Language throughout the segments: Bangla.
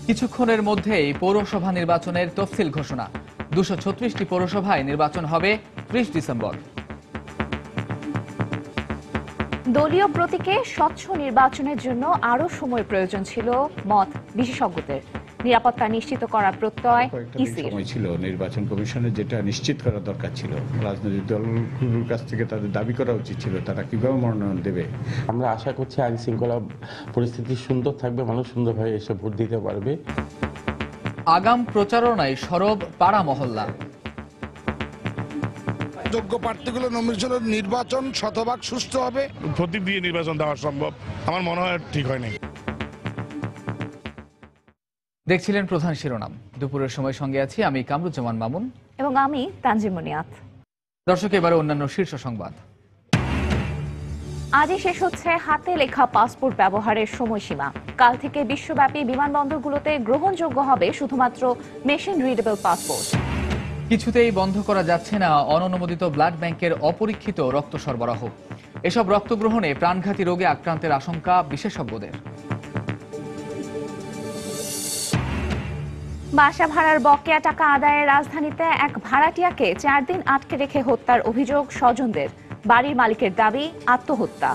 কিছুক্ষণের মধ্যেই পৌরসভা নির্বাচনের তফসিল ঘোষণা। ২৩৬টি পৌরসভায় নির্বাচন হবে ৩০ ডিসেম্বর। দলীয় প্রতীকে স্বচ্ছ নির্বাচনের জন্য আরও সময় প্রয়োজন ছিল মত বিশেষজ্ঞদের। নিরাপত্তা নিশ্চিত করার প্রত্যয় ইসির। সময় ছিল নির্বাচন কমিশনের, যেটা নিশ্চিত করা দরকার ছিল। রাজনৈতিক দলগুলোর কাছ থেকে তাদের দাবি করা উচিত ছিল তারা কিভাবে মনোনয়ন দেবে। আমরা আশা করছি আইন শৃঙ্খলা পরিস্থিতি সুন্দর থাকবে, মানুষ সুন্দরভাবে এসে ভোট দিতে পারবে। আগাম প্রচারণায় সরব পাড়া মহল্লা। যোগ্য প্রার্থীগুলো নমিনেশনের নির্বাচন শতভাগ সুষ্ঠু হবে। প্রতীক দিয়ে নির্বাচন দেওয়া সম্ভব আমার মনে হয় ঠিক হয় নাই। দেখছিলেন প্রধান শিরোনাম। দুপুরের সময় সঙ্গে আছি আমি কামরুজ্জামান মামুন এবং আমি তানজিম মুনিয়াত। দর্শক, এবারে অন্যান্য শীর্ষ সংবাদ। আজই শেষ হচ্ছে হাতে লেখা পাসপোর্ট ব্যবহারের সময়সীমা। কাল থেকে বিশ্বব্যাপী বিমানবন্দরগুলোতে গ্রহণযোগ্য হবে শুধুমাত্র মেশিন রিডেবল পাসপোর্ট। কিছুতেই বন্ধ করা যাচ্ছে না অননুমোদিত ব্লাড ব্যাংকের অপরীক্ষিত রক্ত সরবরাহ। এসব রক্ত গ্রহণে প্রাণঘাতী রোগে আক্রান্তের আশঙ্কা বিশেষজ্ঞদের। বাসা ভাড়ার বকেয়া টাকা আদায়ে রাজধানীতে এক ভাড়াটিয়াকে 4 দিন আটকে রেখে হত্যার অভিযোগ স্বজনদের। বাড়ির মালিকের দাবি আত্মহত্যা।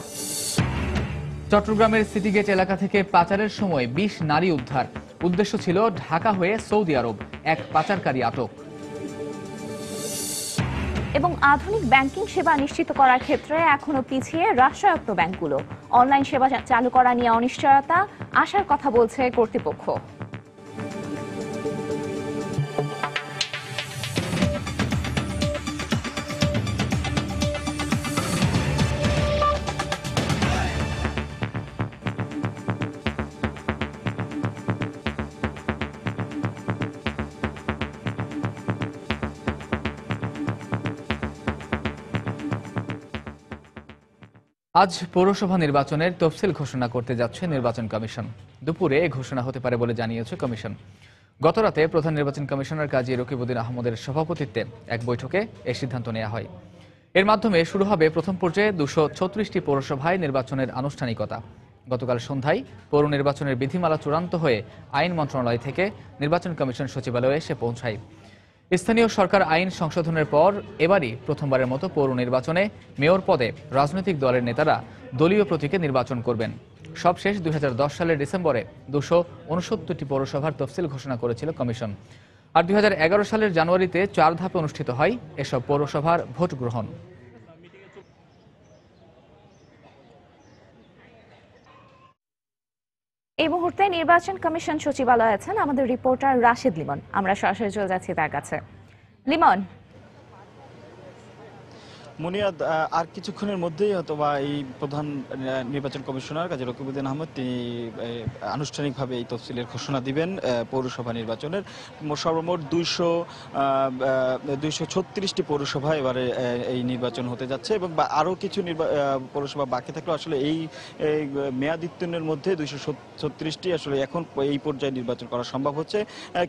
চট্টগ্রামের সিটিগেট এলাকা থেকে পাচারের সময় 20 নারী উদ্ধার। উদ্দেশ্য ছিল ঢাকা হয়ে সৌদি আরব। এক পাচারকারী আটক। এবং আধুনিক ব্যাংকিং সেবা নিশ্চিত করার ক্ষেত্রে এখনো পিছিয়ে রাষ্ট্রায়ত্ত ব্যাংকগুলো। অনলাইন সেবা চালু করা নিয়ে অনিশ্চয়তা, আশার কথা বলছে কর্তৃপক্ষ। আজ পৌরসভা নির্বাচনের তফসিল ঘোষণা করতে যাচ্ছে নির্বাচন কমিশন। দুপুরে ঘোষণা হতে পারে বলে জানিয়েছে কমিশন। গতরাতে প্রধান নির্বাচন কমিশনার কাজী রকিবউদ্দিন আহমদের সভাপতিত্বে এক বৈঠকে এই সিদ্ধান্ত নেওয়া হয়। এর মাধ্যমে শুরু হবে প্রথম পর্যায়ে 236টি পৌরসভায় নির্বাচনের আনুষ্ঠানিকতা। গতকাল সন্ধ্যায় পৌর নির্বাচনের বিধিমালা চূড়ান্ত হয়ে আইন মন্ত্রণালয় থেকে নির্বাচন কমিশন সচিবালয়ে এসে পৌঁছায়। স্থানীয় সরকার আইন সংশোধনের পর এবারই প্রথমবারের মতো পৌর নির্বাচনে মেয়র পদে রাজনৈতিক দলের নেতারা দলীয় প্রতীকে নির্বাচন করবেন। সবশেষ 2010 সালের ডিসেম্বরে 269টি পৌরসভার তফসিল ঘোষণা করেছিল কমিশন। আর 2011 সালের জানুয়ারিতে 4 ধাপে অনুষ্ঠিত হয় এসব পৌরসভার ভোট গ্রহণ। এই মুহূর্তে নির্বাচন কমিশন সচিবালয়ে আছেন আমাদের রিপোর্টার রাশেদ লিমন। আমরা সরাসরি চলে যাচ্ছি তার কাছে। লিমন, মুনিয়াদ, আর কিছুক্ষণের মধ্যেই হয়তোবা এই প্রধান নির্বাচন কমিশনার কাজী রকিবউদ্দিন আহমদ তিনি আনুষ্ঠানিকভাবে এই তফসিলের ঘোষণা দিবেন পৌরসভা নির্বাচনের। সর্বমোট 236টি পৌরসভা এবারে এই নির্বাচন হতে যাচ্ছে এবং আরও কিছু পৌরসভা বাকি থাকলেও আসলে এই মেয়াদোত্তীর্ণের মধ্যে 236টি আসলে এখন এই পর্যায়ে নির্বাচন করা সম্ভব হচ্ছে।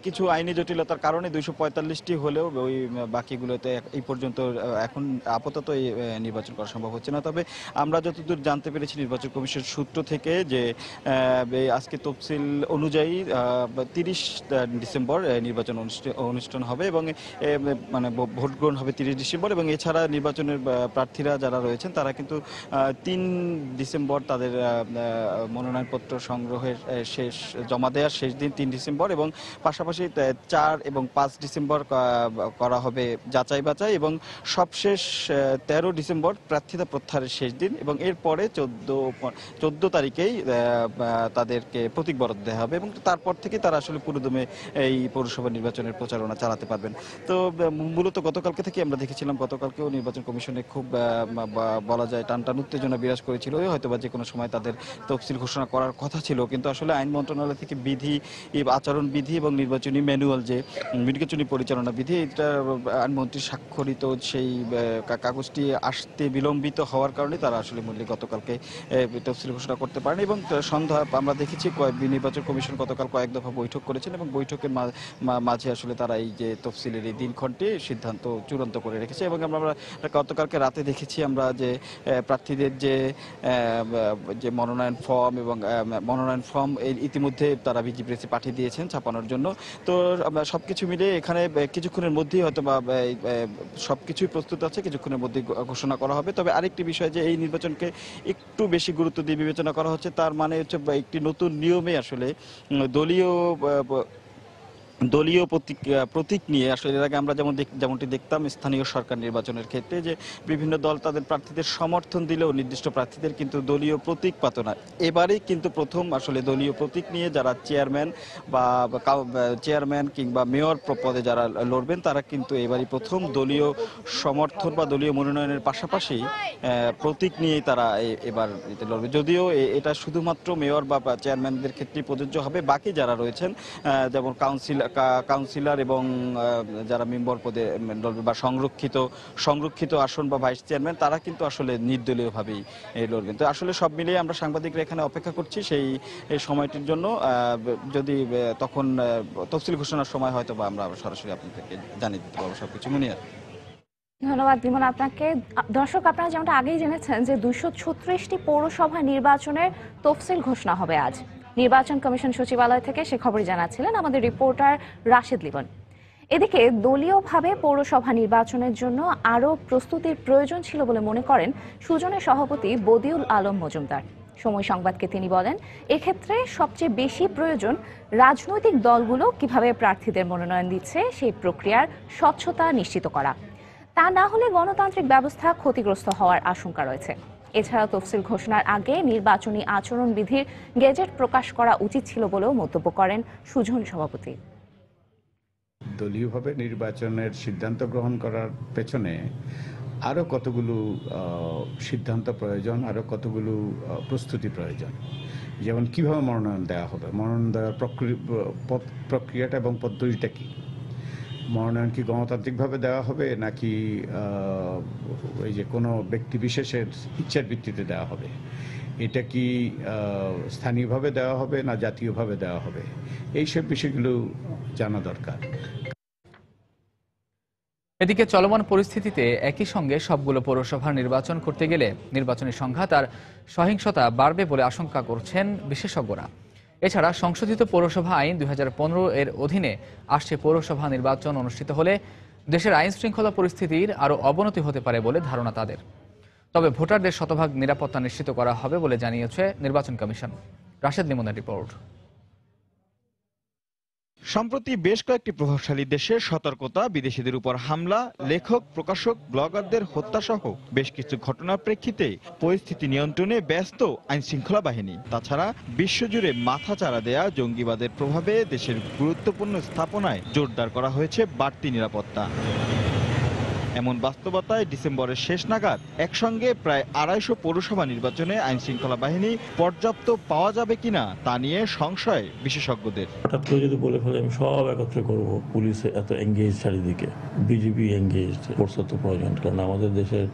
কিছু আইনি জটিলতার কারণে 245টি হলেও ওই বাকিগুলোতে এই পর্যন্ত এখন আপাতত এই নির্বাচন করা সম্ভব হচ্ছে না। তবে আমরা যতদূর জানতে পেরেছি নির্বাচন কমিশনের সূত্র থেকে যে আজকে তফসিল অনুযায়ী 30 ডিসেম্বর নির্বাচন অনুষ্ঠান হবে এবং মানে ভোট গ্রহণ হবে 30 ডিসেম্বর। এবং এছাড়া নির্বাচনের প্রার্থীরা যারা রয়েছেন তারা কিন্তু 3 ডিসেম্বর তাদের মনোনয়নপত্র সংগ্রহের জমা দেওয়ার শেষ দিন 3 ডিসেম্বর এবং পাশাপাশি 4 এবং 5 ডিসেম্বর করা হবে যাচাই বাছাই এবং সবশেষ 13 ডিসেম্বর প্রার্থিতা প্রত্যাহারের শেষ দিন এবং এরপরে 14 তারিখেই তাদেরকে প্রতীক বরাদ্দ দেওয়া হবে এবং তারপর থেকে তারা আসলে পুরোদমে এই পৌরসভা নির্বাচনের প্রচারণা চালাতে পারবেন। তো মূলত গতকালকে থেকে আমরা দেখেছিলাম, গতকালকেও নির্বাচন কমিশনে খুব বলা যায় টানটান উত্তেজনা বিরাজ করেছিল। হয়তোবা যে কোনো সময় তাদের তফসিল ঘোষণা করার কথা ছিল, কিন্তু আসলে আইন মন্ত্রণালয় থেকে বিধি, আচরণ বিধি এবং নির্বাচনী ম্যানুয়াল যে নির্বাচনী পরিচালনা বিধি, এটা আইনমন্ত্রী স্বাক্ষরিত সেই কাগজটি আসতে বিলম্বিত হওয়ার কারণে তারা আসলে মূল্যে গতকালকে তফসিল ঘোষণা করতে পারেন এবং সন্ধ্যা আমরা দেখেছি নির্বাচন কমিশন গতকাল কয়েক দফা বৈঠক করেছেন এবং বৈঠকের মাঝে আসলে তারা এই যে তফসিলের এই দিনক্ষণটি সিদ্ধান্ত চূড়ান্ত করে রেখেছে এবং আমরা গতকালকে রাতে দেখেছি আমরা যে প্রার্থীদের যে মনোনয়ন ফর্ম ইতিমধ্যে তারা বিজিপ্রেসে পাঠিয়ে দিয়েছেন ছাপানোর জন্য। তো সবকিছু মিলে এখানে কিছুক্ষণের মধ্যেই হয়তো বা সবকিছুই প্রস্তুত আছে, কিছুক্ষণের মধ্যে ঘোষণা করা হবে। তবে আরেকটি বিষয় যে এই নির্বাচনকে একটু বেশি গুরুত্ব দিয়ে বিবেচনা করা হচ্ছে, তার মানে হচ্ছে একটি নতুন নিয়মে আসলে দলীয় প্রতীক নিয়ে আসলে এর আগে আমরা যেমনটি দেখতাম স্থানীয় সরকার নির্বাচনের ক্ষেত্রে যে বিভিন্ন দল তাদের প্রার্থীদের সমর্থন দিলেও নির্দিষ্ট প্রার্থীদের কিন্তু দলীয় প্রতীক পাত না। এবারেই কিন্তু প্রথম আসলে দলীয় প্রতীক নিয়ে যারা চেয়ারম্যান কিংবা মেয়র পদে যারা লড়বেন তারা কিন্তু এবারই প্রথম দলীয় সমর্থন বা দলীয় মনোনয়নের পাশাপাশি প্রতীক নিয়েই তারা এবার লড়বে। যদিও এটা শুধুমাত্র মেয়র বা চেয়ারম্যানদের ক্ষেত্রে প্রযোজ্য হবে, বাকি যারা রয়েছেন যেমন কাউন্সিলর এবং যারা মেম্বার পদে লড়বে বা সংরক্ষিত আসন বা ভাইস চেয়ারম্যান তারা কিন্তু আসলে নির্দলীয়ভাবেই লড়বেন। তো আসলে সব মিলিয়ে আমরা সাংবাদিকরা এখানে অপেক্ষা করছি সেই সময়টির জন্য। যদি তখন তফসিল ঘোষণার সময় হয়তো বা আমরা সরাসরি আপনাদেরকে জানিয়ে দিতে পারবো সবকিছু। মুনিয়া, ধন্যবাদ লিমন আপনাকে। দর্শক, আপনারা যেমনটা আগেই জেনেছেন যে 236টি পৌরসভা নির্বাচনের তফসিল ঘোষণা হবে আজ। নির্বাচন কমিশন সচিবালয় থেকে সে খবরই জানাচ্ছিলেন আমাদের রিপোর্টার রাশেদ লিমন। এদিকে দলীয়ভাবে পৌরসভা নির্বাচনের জন্য আরও প্রস্তুতির প্রয়োজন ছিল বলে মনে করেন সুজনের সভাপতি বদিউল আলম মজুমদার। সময় সংবাদকে তিনি বলেন, এক্ষেত্রে সবচেয়ে বেশি প্রয়োজন রাজনৈতিক দলগুলো কিভাবে প্রার্থীদের মনোনয়ন দিচ্ছে সেই প্রক্রিয়ার স্বচ্ছতা নিশ্চিত করা। তা না হলে গণতান্ত্রিক ব্যবস্থা ক্ষতিগ্রস্ত হওয়ার আশঙ্কা রয়েছে। এছাড়া তফসিল ঘোষণার আগে নির্বাচনী আচরণবিধির গেজেট প্রকাশ করা উচিত ছিল বলেও মন্তব্য করেন সুজন সভাপতি। দলীয়ভাবে নির্বাচনের সিদ্ধান্ত গ্রহণ করার পেছনে আরও কতগুলো সিদ্ধান্ত প্রয়োজন, আরও কতগুলো প্রস্তুতি প্রয়োজন। যেমন কিভাবে মনোনয়ন দেওয়া হবে, মনোনয়ন দেওয়ার প্রক্রিয়াটা এবং পদ্ধতিটা কী, মনোনয়ন কি গণতান্ত্রিকভাবে দেওয়া হবে নাকি ওই যে কোনো ব্যক্তি বিশেষের ইচ্ছার ভিত্তিতে দেওয়া হবে, এটা কি স্থানীয়ভাবে দেওয়া হবে না জাতীয়ভাবে দেওয়া হবে, এইসব বিষয়গুলো জানা দরকার। এদিকে চলমান পরিস্থিতিতে একই সঙ্গে সবগুলো পৌরসভার নির্বাচন করতে গেলে নির্বাচনী সংঘাত আর সহিংসতা বাড়বে বলে আশঙ্কা করছেন বিশেষজ্ঞরা। এছাড়া সংশোধিত পৌরসভা আইন 2015 এর অধীনে আসছে পৌরসভা নির্বাচন অনুষ্ঠিত হলে দেশের আইন শৃঙ্খলা পরিস্থিতির আরও অবনতি হতে পারে বলে ধারণা তাদের। তবে ভোটারদের শতভাগ নিরাপত্তা নিশ্চিত করা হবে বলে জানিয়েছে নির্বাচন কমিশন। রাশেদ লিমনের রিপোর্ট। সম্প্রতি বেশ কয়েকটি প্রভাবশালী দেশের সতর্কতা, বিদেশিদের উপর হামলা, লেখক, প্রকাশক, ব্লগারদের হত্যাসহ বেশ কিছু ঘটনার প্রেক্ষিতে পরিস্থিতি নিয়ন্ত্রণে ব্যস্ত আইনশৃঙ্খলা বাহিনী। তাছাড়া বিশ্বজুড়ে মাথাচাড়া দেয়া জঙ্গিবাদের প্রভাবে দেশের গুরুত্বপূর্ণ স্থাপনায় জোরদার করা হয়েছে বাড়তি নিরাপত্তা। এমন বাস্তবতায় ডিসেম্বরের শেষ নাগাদ একসঙ্গে প্রায় 250 পৌরসভা নির্বাচনে আইনশৃঙ্খলা বাহিনী পর্যাপ্ত পাওয়া যাবে কিনা তা নিয়ে সংশয় বিশেষজ্ঞদের। হঠাৎ করে যদি বলে ফেলে আমি সব একত্রে করবো, পুলিশ এত এঙ্গেজ, চারিদিকে বিজেপি এঙ্গেজ, ফোর্স তো প্রয়োজন। কারণ আমাদের দেশের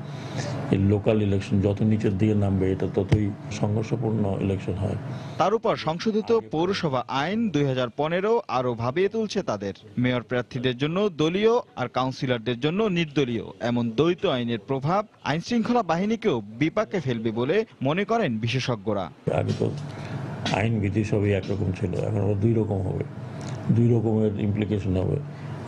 এই লোকাল ইলেকশন যত নিচের দিকে নামবে এটা ততই সংঘর্ষপূর্ণ ইলেকশন হয়। তার উপর সংশোধিত পৌরসভা আইন 2015 আরও ভাবিয়ে তুলছে তাদের। মেয়র প্রার্থীদের জন্য দলীয় আর কাউন্সিলরদের জন্য নির্দলীয় এমন দ্বৈত আইনের প্রভাব আইনশৃঙ্খলা বাহিনীকেও বিপাকে ফেলবে বলে মনে করেন বিশেষজ্ঞরা। আগে তো আইন বিধি সবই একরকম ছিল, এখন আবার দুই রকম হবে, দুই রকমের ইমপ্লিকেশন হবে।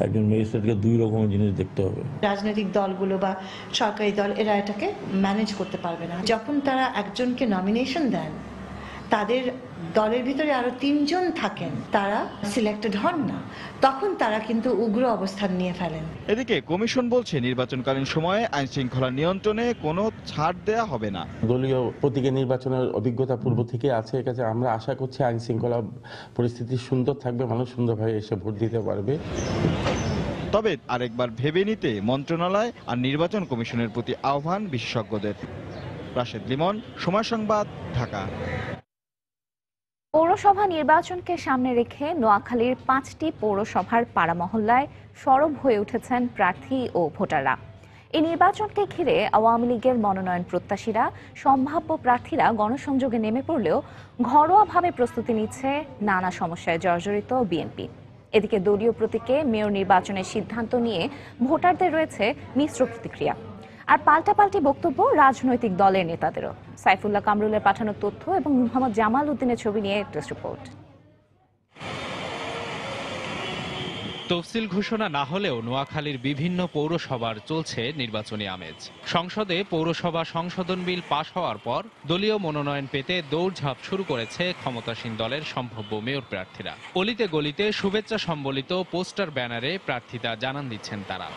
একজন ম্যাজিস্ট্রেটকে দুই রকমের জিনিস দেখতে হবে। রাজনৈতিক দলগুলো বা সরকারি দল এরা এটাকে ম্যানেজ করতে পারবে না। যখন তারা একজনকে নমিনেশন দেন, তাদের দলের ভিতরে আরো 3 জন থাকেন, তারা সিলেক্টেড হন না, তখন তারা কিন্তু উগ্র অবস্থান নিয়ে ফেলেন। এদিকে কমিশন বলছে নির্বাচনকালীন সময়ে আইন শৃঙ্খলা নিয়ন্ত্রণে কোনো ছাড় দেয়া হবে না। দলীয় প্রতীকের নির্বাচনের অভিজ্ঞতা পূর্ব থেকে আছে, কাছে আমরা আশা করছি আইন শৃঙ্খলা পরিস্থিতি সুন্দর থাকবে, মানুষ সুন্দরভাবে এসে ভোট দিতে পারবে। তবে আরেকবার ভেবে নিতে মন্ত্রণালয় আর নির্বাচন কমিশনের প্রতি আহ্বান বিশেষজ্ঞদের। রাশেদ লিমন, সময় সংবাদ, ঢাকা। পৌরসভা নির্বাচনকে সামনে রেখে নোয়াখালীর 5টি পৌরসভার পাড়া মহল্লায় সরব হয়ে উঠেছেন প্রার্থী ও ভোটাররা। এই নির্বাচনকে ঘিরে আওয়ামী লীগের মনোনয়ন প্রত্যাশীরা সম্ভাব্য প্রার্থীরা গণসংযোগে নেমে পড়লেও ঘরোয়াভাবে প্রস্তুতি নিচ্ছে নানা সমস্যায় জর্জরিত বিএনপি। এদিকে দলীয় প্রতীকে মেয়র নির্বাচনের সিদ্ধান্ত নিয়ে ভোটারদের রয়েছে মিশ্র প্রতিক্রিয়া, আর পাল্টাপাল্টি বক্তব্য রাজনৈতিক দলের নেতাদেরও। সাইফুল্লাহ কামরুলের পাঠানো তথ্য এবং মোহাম্মদ জামাল উদ্দিনের ছবি নিয়ে টেস্ট রিপোর্ট। তফসিল ঘোষণা না হলেও নোয়াখালীর বিভিন্ন পৌরসভার চলছে নির্বাচনী আমেজ। সংসদে পৌরসভা সংশোধন বিল পাশ হওয়ার পর দলীয় মনোনয়ন পেতে দৌড়ঝাঁপ শুরু করেছে ক্ষমতাসীন দলের সম্ভাব্য মেয়র প্রার্থীরা। অলিতে গলিতে শুভেচ্ছা সম্বলিত পোস্টার ব্যানারে প্রার্থিতা জানান দিচ্ছেন তারা।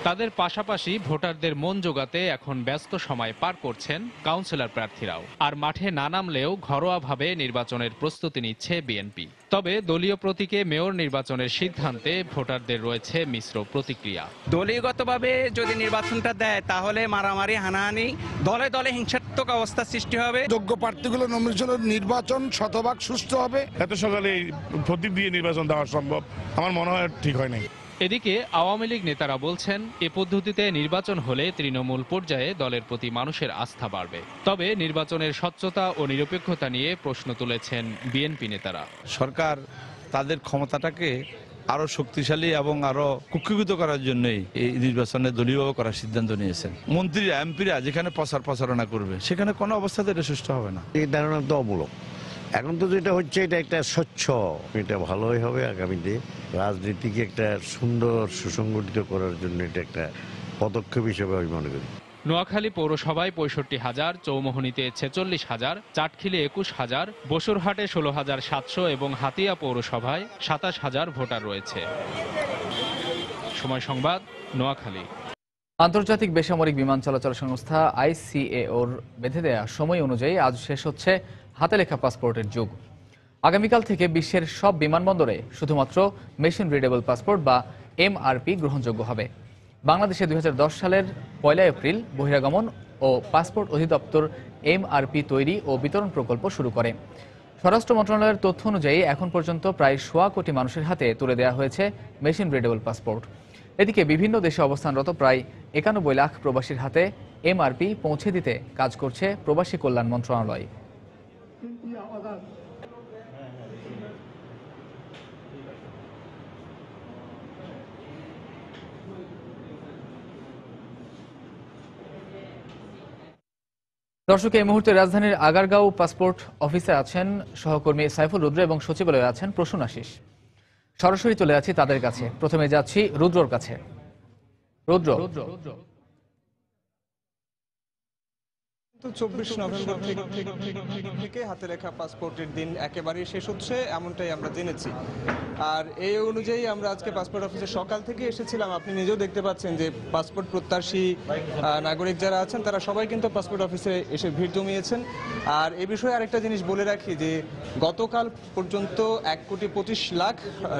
তাদের পাশাপাশি ভোটারদের মন জোগাতে এখন ব্যস্ত সময় পার করছেন কাউন্সিলর প্রার্থীরাও। আর মাঠে না নামলেও ঘরোয়াভাবে নির্বাচনের প্রস্তুতি নিচ্ছে বিএনপি। তবে দলীয় প্রতীকে মেয়র নির্বাচনের সিদ্ধান্তে ভোটারদের রয়েছে মিশ্র প্রতিক্রিয়া। দলীয়গতভাবে যদি নির্বাচনটা দেয় তাহলে মারামারি, হানাহানি, দলে দলে হিংসাত্মক অবস্থা সৃষ্টি হবে। যোগ্য প্রার্থীগুলো নমিনেশনের নির্বাচন শতভাগ সুষ্ঠু হবে। এত সকালে এই প্রতীক দিয়ে নির্বাচন দেওয়া সম্ভব আমার মনে হয় ঠিক হয় নাই। এদিকে আওয়ামী লীগ নেতারা বলছেন এ পদ্ধতিতে নির্বাচন হলে তৃণমূল পর্যায়ে দলের প্রতি মানুষের আস্থা বাড়বে। তবে নির্বাচনের স্বচ্ছতা ও নিরপেক্ষতা নিয়ে প্রশ্ন তুলেছেন বিএনপি নেতারা। সরকার তাদের ক্ষমতাটাকে আরো শক্তিশালী এবং আরো কুক্ষিগত করার জন্যই এই নির্বাচনে দলীয়ভাবে করার সিদ্ধান্ত নিয়েছেন। মন্ত্রীরা, এমপিরা যেখানে প্রচারণা করবে সেখানে কোনো অবস্থাতে এটা সুষ্ঠু হবে না। এই ধারণা তো অমূলক। এখন তো যেটা হচ্ছে এটা একটা স্বচ্ছ, এটা ভালোই হবে আগামীতে। রাজনীতিকে একটা সুন্দর সুসংগঠিত করার জন্য এটা একটা পদক্ষেপ হিসেবে আমি মনে করি। নোয়াখালী পৌরসভায় 65,000, চৌমোহনীতে 46,000, চাটখিলে 21,000, বসুরহাটে 16,700 এবং হাতিয়া পৌরসভায় 27,000 ভোটার রয়েছে। সময় সংবাদ, নোয়াখালী। আন্তর্জাতিক বেসামরিক বিমান চলাচল সংস্থা ICAOর বেঁধে দেয়া সময় অনুযায়ী আজ শেষ হচ্ছে হাতে লেখা পাসপোর্টের যুগ। আগামীকাল থেকে বিশ্বের সব বিমানবন্দরে শুধুমাত্র মেশিন রিডেবল পাসপোর্ট বা MRP গ্রহণযোগ্য হবে। বাংলাদেশে 2010 সালের 1 এপ্রিল বহিরাগমন ও পাসপোর্ট অধিদপ্তর MRP তৈরি ও বিতরণ প্রকল্প শুরু করে। স্বরাষ্ট্র মন্ত্রণালয়ের তথ্য অনুযায়ী এখন পর্যন্ত প্রায় 1.25 কোটি মানুষের হাতে তুলে দেওয়া হয়েছে মেশিন রিডেবল পাসপোর্ট। এদিকে বিভিন্ন দেশে অবস্থানরত প্রায় 91 লাখ প্রবাসীর হাতে MRP পৌঁছে দিতে কাজ করছে প্রবাসী কল্যাণ মন্ত্রণালয়। দর্শক, এই মুহূর্তে রাজধানীর আগারগাঁও পাসপোর্ট অফিসে আছেন সহকর্মী সাইফুল রুদ্র এবং সচিবালয়ে আছেন প্রসূন আশিস। সরাসরি চলে যাচ্ছি তাদের কাছে। প্রথমে যাচ্ছি রুদ্রর কাছে। রুদ্র, 24 নভেম্বর থেকে হাতে লেখা পাসপোর্টের দিন একেবারেই শেষ হচ্ছে, এমনটাই আমরা জেনেছি। আর এই অনুযায়ী আমরা আজকে পাসপোর্ট অফিসে সকাল থেকে এসেছিলাম। আপনি নিজেও দেখতে পাচ্ছেন যে পাসপোর্ট প্রত্যাশী নাগরিক যারা আছেন তারা সবাই কিন্তু পাসপোর্ট অফিসে এসে ভিড় জমিয়েছেন। আর এ বিষয়ে আরেকটা জিনিস বলে রাখি যে গতকাল পর্যন্ত 1,25,00,000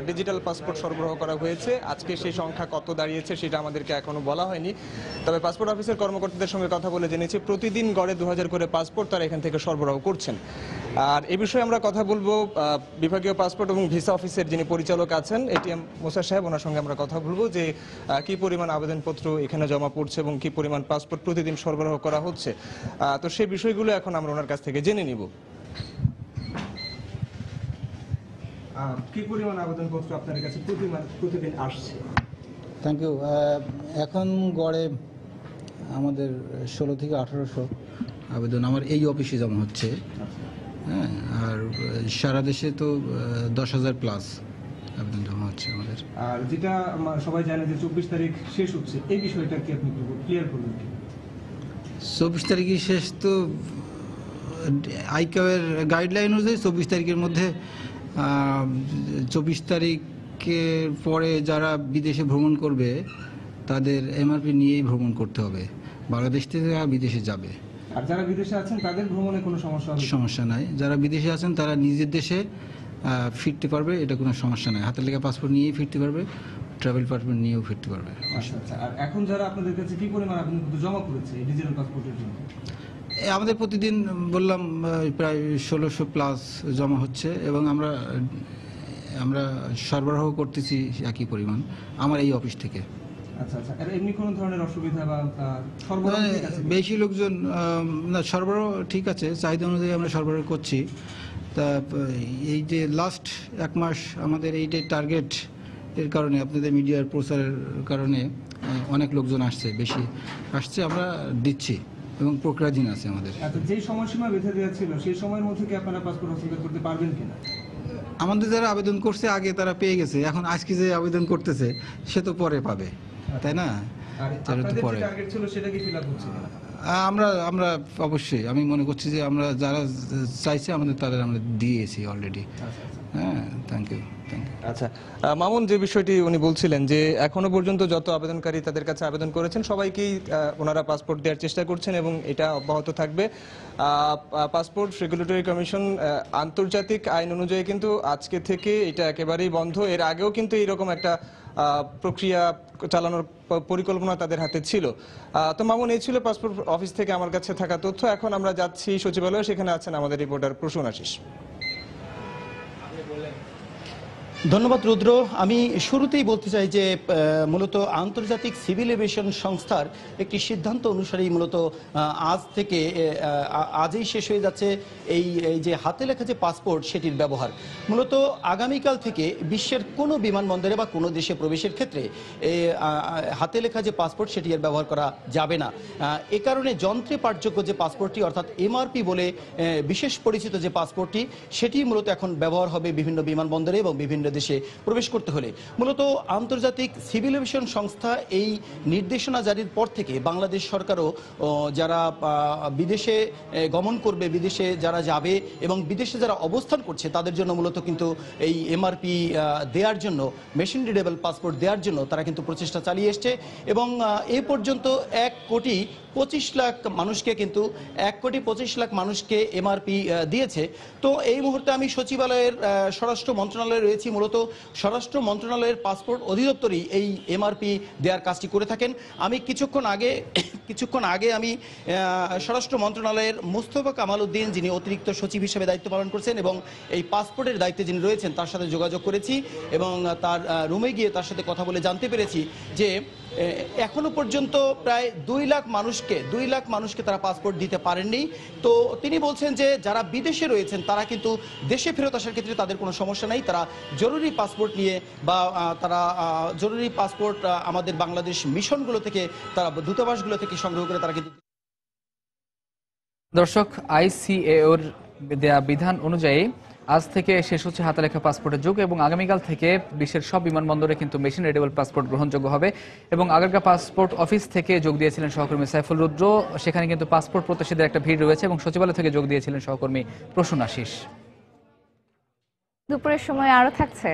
ডিজিটাল পাসপোর্ট সরবরাহ করা হয়েছে। আজকে সেই সংখ্যা কত দাঁড়িয়েছে সেটা আমাদেরকে এখনো বলা হয়নি। তবে পাসপোর্ট অফিসের কর্মকর্তাদের সঙ্গে কথা বলে জেনেছি প্রতিদিন গড়ে 2000 করে পাসপোর্ট তারা এখান থেকে সরবরাহ করছেন। আর এ বিষয়ে আমরা কথা বলবো বিভাগীয় পাসপোর্ট এবং ভিসা অফিসের যিনি পরিচালক আছেন ATM মোসা সাহেব, ওনার সঙ্গে আমরা কথা বলবো যে কি পরিমাণ আবেদনপত্র এখানে জমা পড়ছে এবং কি পরিমাণ পাসপোর্ট প্রতিদিন সরবরাহ করা হচ্ছে। তো সেই বিষয়গুলো এখন আমরা ওনার কাছ থেকে জেনে নিব। কি পরিমাণ আবেদনপত্র আপনার কাছে প্রতিদিন আসছে? Thank you. এখন গড়ে আমাদের 16 থেকে 1800 আবেদন আমার এই অফিসে জমা হচ্ছে। হ্যাঁ, আর সারা দেশে তো 10,000 প্লাস আবেদন জমা হচ্ছে আমাদের। আর যেটা সবাই জানে যে 24 তারিখ শেষ হচ্ছে, এই বিষয়টা কি আপনি ক্লিয়ার করবেন? 24 তারিখে শেষ তো আইকাওয়ের গাইডলাইন অনুযায়ী 24 তারিখের মধ্যে 24 তারিখের পরে যারা বিদেশে ভ্রমণ করবে তাদের MRP নিয়েই ভ্রমণ করতে হবে। বাংলাদেশ থেকে বিদেশে যাবে। আর যারা বিদেশে আছেন তাদের ভ্রমণে কোনো সমস্যা নাই। যারা বিদেশে আছেন তারা নিজের দেশে ফিরতে পারবে, এটা কোনো সমস্যা নাই। হাতের লেখা পাসপোর্ট নিয়েই ফিরতে পারবে, ট্রাভেল পারমিট নিয়েও ফিরতে পারবে। আচ্ছা, আর এখন যারা আপনাদের কাছে কি পরিমাণ আবেদনপত্র জমা করেছে এই ডিজিটাল পাসপোর্টের জন্য? আমাদের প্রতিদিন বললাম প্রায় 1600 প্লাস জমা হচ্ছে এবং আমরা সরবরাহ করতেছি একই পরিমাণ আমার এই অফিস থেকে। আচ্ছা আচ্ছা, আর এমনি কোনো ধরনের অসুবিধা বা সরবরাহ ঠিক আছে? বেশি লোকজন না, সরবরাহ ঠিক আছে, চাহিদা অনুযায়ী আমরা সরবরাহ করছি। তা এই যে লাস্ট 1 মাস আমাদের এই যে টার্গেট এর কারণে, আপনাদের মিডিয়ার প্রচারের কারণে অনেক লোকজন আসছে, বেশি আসছে, আমরা দিচ্ছি এবং প্রক্রিয়াধীন আছে আমাদের। আচ্ছা, যেই সময়সীমা বেঁধে দেওয়া ছিল সেই সময়ের মধ্যে কি আপনারা পাসপোর্ট হস্তান্তর করতে পারবেন কিনা? আমাদের যারা আবেদন করছে আগে তারা পেয়ে গেছে, এখন আজকে যে আবেদন করতেছে সে তো পরে পাবে, তাই না? আর আপনাদের যে টার্গেট ছিল সেটা কি ফিল আপ হচ্ছে? আমরা অবশ্যই, আমি মনে করছি যে আমরা যারা চাইছে আমাদের তাদের আমরা দিয়েছি অলরেডি। হ্যাঁ, থ্যাংক ইউ। আচ্ছা, মামুন, যে বিষয়টি উনি বলছিলেন যে এখনো পর্যন্ত যত আবেদনকারী তাদের কাছে আবেদন করেছেন সবাইকেই ওনারা পাসপোর্ট দেওয়ার চেষ্টা করছেন এবং এটা অব্যাহত থাকবে। পাসপোর্ট রেগুলেটরি কমিশন আন্তর্জাতিক আইন অনুযায়ী কিন্তু আজকে থেকে এটা একেবারেই বন্ধ। এর আগেও কিন্তু এইরকম একটা প্রক্রিয়া চালানোর পরিকল্পনা তাদের হাতে ছিল। তো মামুন, এই ছিল পাসপোর্ট অফিস থেকে আমার কাছে থাকা তথ্য। এখন আমরা যাচ্ছি সচিবালয়ে, সেখানে আছেন আমাদের রিপোর্টার প্রসূন আশিস। ধন্যবাদ রুদ্র। আমি শুরুতেই বলতে চাই যে মূলত আন্তর্জাতিক সিভিল এভিয়েশন সংস্থার একটি সিদ্ধান্ত অনুসারেই মূলত আজই শেষ হয়ে যাচ্ছে এই যে হাতে লেখা যে পাসপোর্ট সেটির ব্যবহার। মূলত আগামীকাল থেকে বিশ্বের কোনো বিমানবন্দরে বা কোনো দেশে প্রবেশের ক্ষেত্রে হাতে লেখা যে পাসপোর্ট সেটি আর ব্যবহার করা যাবে না। এ কারণে যন্ত্রে পাঠযোগ্য যে পাসপোর্টটি, অর্থাৎ এমআরপি বলে বিশেষ পরিচিত যে পাসপোর্টটি, সেটি মূলত এখন ব্যবহার হবে বিভিন্ন বিমানবন্দরে এবং বিভিন্ন দেশে প্রবেশ করতে হলে। মূলত আন্তর্জাতিক সিভিল এভিয়েশন সংস্থা এই নির্দেশনা জারির পর থেকে বাংলাদেশ সরকারও যারা বিদেশে গমন করবে, বিদেশে যারা যাবে এবং বিদেশে যারা অবস্থান করছে তাদের জন্য মূলত কিন্তু এই এমআরপি দেওয়ার জন্য, মেশিন রিডেবল পাসপোর্ট দেওয়ার জন্য তারা কিন্তু প্রচেষ্টা চালিয়ে এসছে এবং এ পর্যন্ত 1,25,00,000 মানুষকে কিন্তু 1,25,00,000 মানুষকে এমআরপি দিয়েছে। তো এই মুহূর্তে আমি সচিবালয়ের স্বরাষ্ট্র মন্ত্রণালয়ে রয়েছি। মূলত স্বরাষ্ট্র মন্ত্রণালয়ের পাসপোর্ট অধিদপ্তরই এই এমআরপি দেওয়ার কাজটি করে থাকেন। আমি কিছুক্ষণ আগে আমি স্বরাষ্ট্র মন্ত্রণালয়ের মোস্তফা কামাল উদ্দিন, যিনি অতিরিক্ত সচিব হিসেবে দায়িত্ব পালন করছেন এবং এই পাসপোর্টের দায়িত্বে যিনি রয়েছেন, তার সাথে যোগাযোগ করেছি এবং তার রুমে গিয়ে তার সাথে কথা বলে জানতে পেরেছি যে এখনো পর্যন্ত প্রায় 2 লাখ মানুষকে তারা পাসপোর্ট দিতে পারেননি। তো তিনি বলছেন যে যারা বিদেশে রয়েছেন তারা কিন্তু দেশে ফেরত আসার ক্ষেত্রে তাদের কোনো সমস্যা নেই, তারা জরুরি পাসপোর্ট নিয়ে বা তারা জরুরি পাসপোর্ট আমাদের বাংলাদেশ মিশনগুলো থেকে, তারা দূতাবাসগুলো থেকে সংগ্রহ করে তারা কিন্তু। দর্শক, আইসিএর দেয়া বিধান অনুযায়ী আজ থেকে শেষ হচ্ছে হাতে লেখা পাসপোর্টের যুগ এবং আগামীকাল থেকে বিশ্বের সব বিমানবন্দরে কিন্তু মেশিন রিডেবল পাসপোর্ট গ্রহণযোগ্য হবে। এবং আগারগাঁ পাসপোর্ট অফিস থেকে যোগ দিয়েছিলেন সহকর্মী সাইফুল রুদ্র, সেখানে কিন্তু পাসপোর্ট প্রত্যাশীদের একটা ভিড় রয়েছে এবং সচিবালয় থেকে যোগ দিয়েছিলেন সহকর্মী প্রসূন আশিস। দুপুরের সময় আরো থাকছে।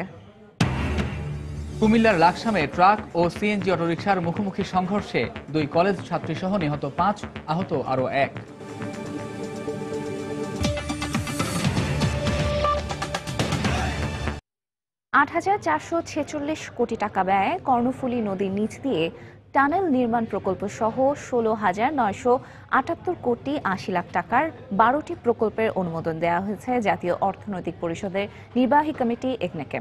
কুমিল্লার লাকসামে ট্রাক ও সিএনজি অটোরিকশার মুখোমুখি সংঘর্ষে 2 কলেজ ছাত্রী সহ নিহত 5, আহত আরও 1। $8,446 কোটি টাকা ব্যয়ে কর্ণফুলী নদীর নিচ দিয়ে টানেল নির্মাণ প্রকল্প সহ 16,978 কোটি 80 লাখ টাকার 12টি প্রকল্পের অনুমোদন দেওয়া হয়েছে জাতীয় অর্থনৈতিক পরিষদের নির্বাহী কমিটি একনেকে।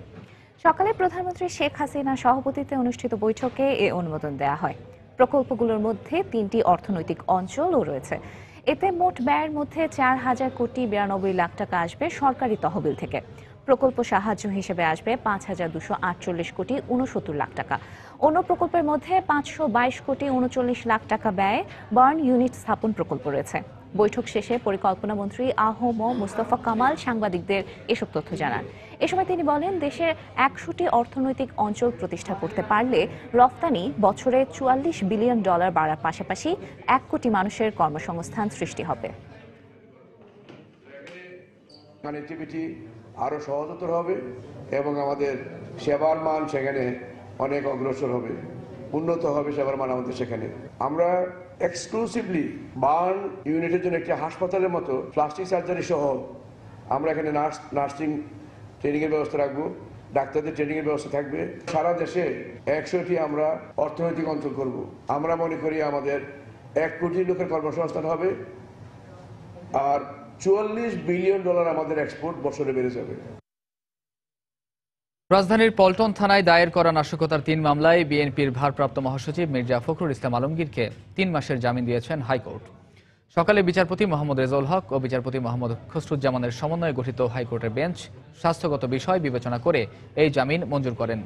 সকালে প্রধানমন্ত্রী শেখ হাসিনার সভাপতিত্বে অনুষ্ঠিত বৈঠকে এ অনুমোদন দেওয়া হয়। প্রকল্পগুলোর মধ্যে 3টি অর্থনৈতিক অঞ্চলও রয়েছে। এতে মোট ব্যয়ের মধ্যে 4,000 কোটি 92 লাখ টাকা আসবে সরকারি তহবিল থেকে। প্রকল্প সাহায্য হিসেবে আসবে 5,248 কোটি 69 লাখ টাকা। অন্য প্রকল্পের মধ্যে 522 কোটি 39 লাখ টাকা ব্যয়ে বার্ন ইউনিট স্থাপন প্রকল্প রয়েছে। বৈঠক শেষে পরিকল্পনা মন্ত্রী আ.হ.ম মুস্তফা কামাল সাংবাদিকদের এসব তথ্য জানান। এ সময় তিনি বলেন, দেশের 100টি অর্থনৈতিক অঞ্চল প্রতিষ্ঠা করতে পারলে রপ্তানি বছরে $44 বিলিয়ন বাড়ার পাশাপাশি 1 কোটি মানুষের কর্মসংস্থান সৃষ্টি হবে। কানেক্টিভিটি আরও সহজতর হবে এবং আমাদের সেবার মান সেখানে অনেক অগ্রসর হবে, উন্নত হবে সেবার মান আমাদের সেখানে। আমরা এক্সক্লুসিভলি বার্ন ইউনিটের জন্য একটি হাসপাতালের মতো প্লাস্টিক সার্জারি সহ আমরা এখানে নার্সিং ট্রেনিংয়ের ব্যবস্থা রাখবো, ডাক্তারদের ট্রেনিংয়ের ব্যবস্থা থাকবে। সারা দেশে 100টি আমরা অর্থনৈতিক অঞ্চল করব। আমরা মনে করি আমাদের 1 কোটি লোকের কর্মসংস্থান হবে আর $44 বিলিয়ন আমাদের এক্সপোর্ট বছরে বেড়ে যাবে। রাজধানীর পল্টন থানায় দায়ের করা নাশকতার 3 মামলায় বিএনপির ভারপ্রাপ্ত মহাসচিব মির্জা ফখরুল ইসলাম আলমগীরকে 3 মাসের জামিন দিয়েছেন হাইকোর্ট। সকালে বিচারপতি মোহাম্মদ রেজাউল হক ও বিচারপতি মোহাম্মদ খসরুজ্জামানের সমন্বয়ে গঠিত হাইকোর্টের বেঞ্চ স্বাস্থ্যগত বিষয় বিবেচনা করে এই জামিন মঞ্জুর করেন।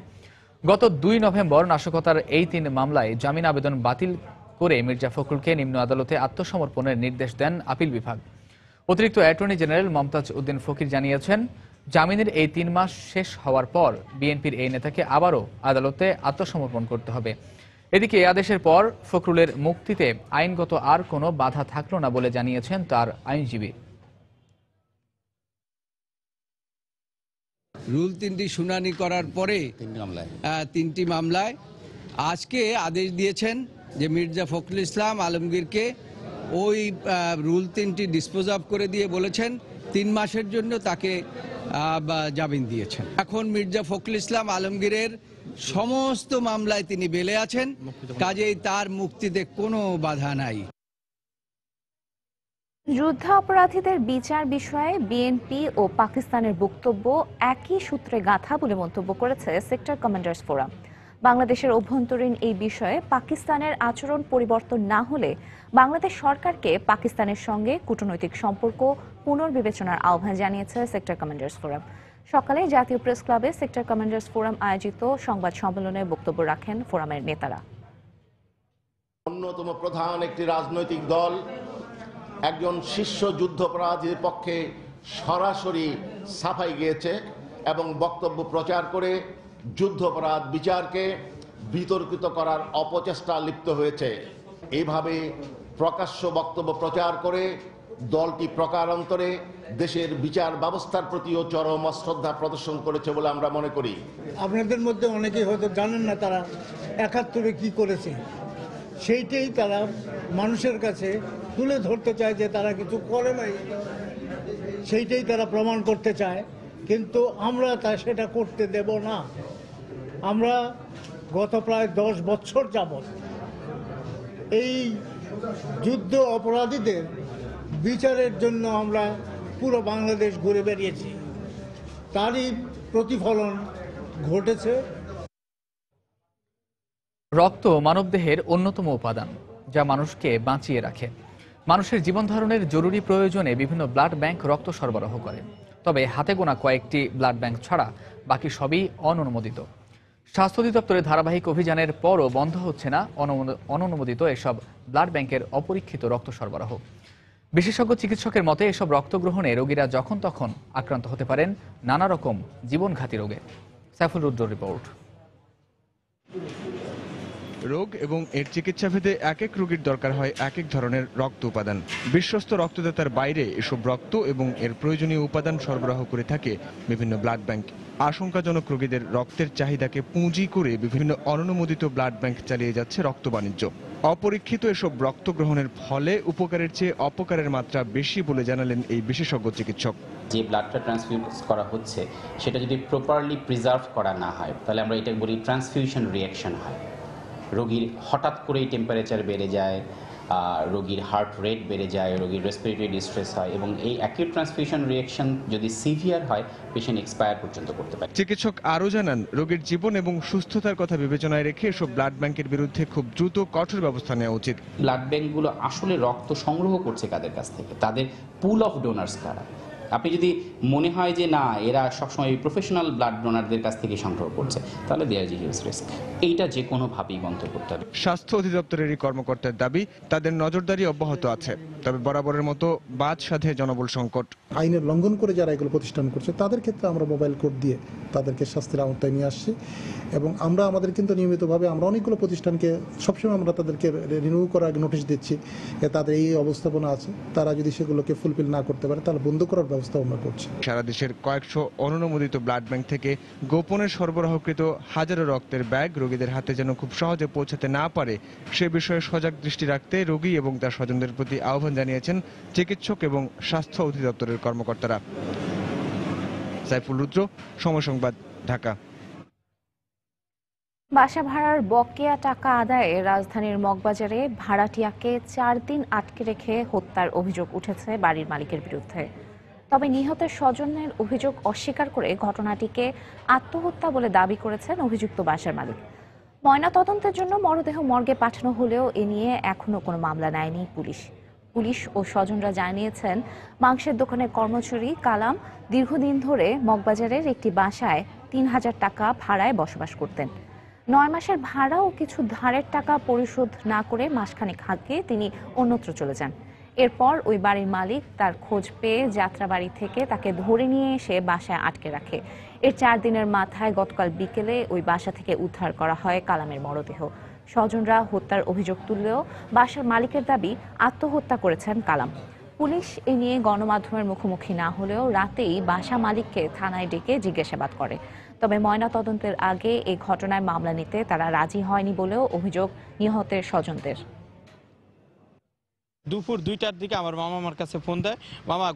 গত 2 নভেম্বর নাশকতার এই 3 মামলায় জামিন আবেদন বাতিল করে মির্জা ফখরুলকে নিম্ন আদালতে আত্মসমর্পণের নির্দেশ দেন আপিল বিভাগ। অতিরিক্ত অ্যাটর্নি জেনারেল মমতাজ উদ্দিন ফকির জানিয়েছেন, জামিনের এই 3 মাস শেষ হওয়ার পর বিএনপির এই নেতাকে আবারও আদালতে আত্মসমর্পণ করতে হবে। এদিকে এই আদেশের পর ফখরুলের মুক্তিতে আইনগত আর কোনো বাধা থাকলো না বলে জানিয়েছেন তার আইনজীবী। রুল 3টি শুনানি করার পরে 3টি মামলায় আজকে আদেশ দিয়েছেন যে মির্জা ফখরুল ইসলাম আলমগীরকে ওই রুল 3টি ডিসপোজ অফ করে দিয়ে বলেছেন 3 মাসের জন্য তাকে জামিন দিয়েছেন। এখন মির্জা ফখরুল ইসলাম আলমগীরের সমস্ত মামলায় তিনি বেলে আছেন, কাজেই তার মুক্তিতে কোনো বাধা নাই। যুদ্ধাপরাধীদের বিচার বিষয়ে বিএনপি ও পাকিস্তানের বক্তব্য একই সূত্রে গাঁথা বলে মন্তব্য করেছে সেক্টর কমান্ডার্স ফোরাম। বাংলাদেশের অভ্যন্তরীণ এই বিষয়ে পাকিস্তানের আচরণ পরিবর্তন না হলে বাংলাদেশ সরকারকে পাকিস্তানের সঙ্গে কূটনৈতিক সম্পর্ক পুনর্বিবেচনার আহ্বান জানিয়েছে সেক্টর কমান্ডার্স ফোরাম। সকালে জাতীয় প্রেস ক্লাবে সেক্টর কমান্ডার্স ফোরাম আয়োজিত সংবাদ সম্মেলনে বক্তব্য রাখেন ফোরামের নেতারা। অন্যতম প্রধান একটি রাজনৈতিক দল একজন শীর্ষ যুদ্ধাপরাধীর পক্ষে সরাসরি সাফাই গিয়েছে এবং বক্তব্য প্রচার করে যুদ্ধাপরাধ বিচারকে বিতর্কিত করার অপচেষ্টা লিপ্ত হয়েছে। এইভাবে প্রকাশ্য বক্তব্য প্রচার করে দলটি প্রকারান্তরে দেশের বিচার ব্যবস্থার প্রতিও চরম অশ্রদ্ধা প্রদর্শন করেছে বলে আমরা মনে করি। আপনাদের মধ্যে অনেকেই হয়তো জানেন না তারা ৭১ কি করেছে, সেইটাই তারা মানুষের কাছে তুলে ধরতে চায় যে তারা কিছু করে নাই, সেইটাই তারা প্রমাণ করতে চায়। কিন্তু আমরা সেটা করতে দেব না। আমরা গত প্রায় 10 বছর যাবৎ এই যুদ্ধ অপরাধীদের বিচারের জন্য আমরা পুরো বাংলাদেশ ঘুরে বেরিয়েছি, তারই প্রতিফলন ঘটেছে। রক্ত মানবদেহের অন্যতম উপাদান, যা মানুষকে বাঁচিয়ে রাখে। মানুষের জীবন ধারণের জরুরি প্রয়োজনে বিভিন্ন ব্লাড ব্যাংক রক্ত সরবরাহ করে, তবে হাতে গোনা কয়েকটি ব্লাড ব্যাংক ছাড়া বাকি সবই অননুমোদিত। স্বাস্থ্য অধিদপ্তরের ধারাবাহিক অভিযানের পরও বন্ধ হচ্ছে না অননুমোদিত এসব ব্লাড ব্যাংকের অপরীক্ষিত রক্ত সরবরাহ। বিশেষজ্ঞ চিকিৎসকের মতে এসব রক্ত গ্রহণে রোগীরা যখন তখন আক্রান্ত হতে পারেন নানা রকম জীবনঘাতী রোগে। সাইফুল রুদ্র রিপোর্ট। রোগ এবং এর চিকিৎসা ভেদে এক এক রোগীর দরকার হয় এক এক ধরনের রক্ত উপাদান। বিশ্বস্ত রক্তদাতার বাইরে এসব রক্ত এবং এর প্রয়োজনীয় উপাদান সরবরাহ করে থাকে বিভিন্ন ব্লাড ব্যাংক। আশঙ্কাজনক রোগীদের রক্তের চাহিদাকে পুঁজি করে বিভিন্ন অননুমোদিত ব্লাড ব্যাংক চালিয়ে যাচ্ছে রক্ত বাণিজ্য। অপরীক্ষিত এসব রক্ত গ্রহণের ফলে উপকারের চেয়ে অপকারের মাত্রা বেশি বলে জানালেন এই বিশেষজ্ঞ চিকিৎসক। যে ব্লাডটা ট্রান্সফিউজ করা হচ্ছে সেটা যদি প্রপারলি প্রিজার্ভ করা না হয় তাহলে আমরা এটা বলি ট্রান্সফিউশন রিঅ্যাকশন হয়। রোগীর হঠাৎ করেই টেম্পারেচার বেড়ে যায়, রোগীর হার্ট রেট বেড়ে যায়, রোগীর রেসপিরেটরি ডিস্ট্রেস হয় এবং এই অ্যাকিউট ট্রান্সফিউশন রিঅ্যাকশন যদি সিভিয়ার হয় পেশেন্ট এক্সপায়ার পর্যন্ত করতে পারে। চিকিৎসক আরও জানান, রোগীর জীবন এবং সুস্থতার কথা বিবেচনায় রেখে এসব ব্লাড ব্যাংকের বিরুদ্ধে খুব দ্রুত কঠোর ব্যবস্থা নেওয়া উচিত। ব্লাড ব্যাংকগুলো আসলে রক্ত সংগ্রহ করছে কাদের কাছ থেকে, তাদের পুল অফ ডোনার্স কারা। আপনি যদি মনে হয় যে না এরা সবসময় প্রফেশনাল ব্লাড ডোনারদের কাছ থেকে সংগ্রহ করছে তাহলে দেয়ার ইজ হিউজ রিস্ক। এইটা যে কোনোভাবেই বন্ধ করতে হবে। স্বাস্থ্য অধিদপ্তরেরই কর্মকর্তার দাবি, তাদের নজরদারি অব্যাহত আছে, তবে বরাবরের মতো বাদ সাধে জনবল সংকট। আইনের লঙ্ঘন করে যারা এগুলো প্রতিষ্ঠান করছে তাদের ক্ষেত্রে আমরা মোবাইল কোড দিয়ে তাদেরকে শাস্তির আওতায় নিয়ে আসছি এবং আমরা আমাদের কিন্তু নিয়মিতভাবে আমরা অনেকগুলো প্রতিষ্ঠানকে সবসময় আমরা তাদেরকে রিনিউ করার নোটিশ দিচ্ছি, তাদের এই অবস্থাপনা আছে, তারা যদি সেগুলোকে ফুলফিল না করতে পারে তাহলে বন্ধ করার ব্যবস্থা আমরা করছি। সারা দেশের কয়েকশো অননুমোদিত ব্লাড ব্যাংক থেকে গোপনে সরবরাহকৃত হাজারো রক্তের ব্যাগ রোগীদের হাতে যেন খুব সহজে পৌঁছাতে না পারে সে বিষয়ে সজাগ দৃষ্টি রাখতে রোগী এবং তার স্বজনদের প্রতি আহ্বান জানিয়েছেন চিকিৎসক এবং স্বাস্থ্য অধিদপ্তরের কর্মকর্তারা। সাইফুল রুদ্র, সময় সংবাদ, ঢাকা। বাসা ভাড়ার বকেয়া টাকা আদায়ে রাজধানীর মগবাজারে ভাড়াটিয়াকে 4 দিন আটকে রেখে হত্যার অভিযোগ উঠেছে বাড়ির মালিকের বিরুদ্ধে। তবে নিহতের স্বজনের অভিযোগ অস্বীকার করে ঘটনাটিকে আত্মহত্যা বলে দাবি করেছেন অভিযুক্ত বাসার মালিক। ময়নাতদন্তের জন্য মরদেহ মর্গে পাঠানো হলেও এ নিয়ে এখনো কোনো মামলা নেয়নি পুলিশ। পুলিশ ও স্বজনরা জানিয়েছেন, মাংসের দোকানের কর্মচারী কালাম দীর্ঘদিন ধরে মগবাজারের একটি বাসায় ৩,০০০ টাকা ভাড়ায় বসবাস করতেন। ৯ মাসের ভাড়া ও কিছু ধারের টাকা পরিশোধ না করে মাসখানেক আগে তিনি অন্যত্র চলে যান। এরপর ওই বাড়ির মালিক তার খোঁজ পেয়ে যাত্রাবাড়ি থেকে তাকে ধরে নিয়ে এসে বাসায় আটকে রাখে। এর 4 দিনের মাথায় গতকাল বিকেলে ওই বাসা থেকে উদ্ধার করা হয় কালামের মরদেহ। স্বজনরা হত্যার অভিযোগ তুললেও বাসার মালিকের দাবি আত্মহত্যা করেছেন কালাম। পুলিশ এ নিয়ে গণমাধ্যমের মুখোমুখি না হলেও রাতেই বাসা মালিককে থানায় ডেকে জিজ্ঞাসাবাদ করে। তবে ময়নাতদন্তের আগে এই ঘটনায় মামলা নিতে তারা রাজি হয়নি বলেও অভিযোগ নিহতের স্বজনদের। দুপুর 2টার দিকে আমার মামা আমার কাছে ফোন দেয়, মামা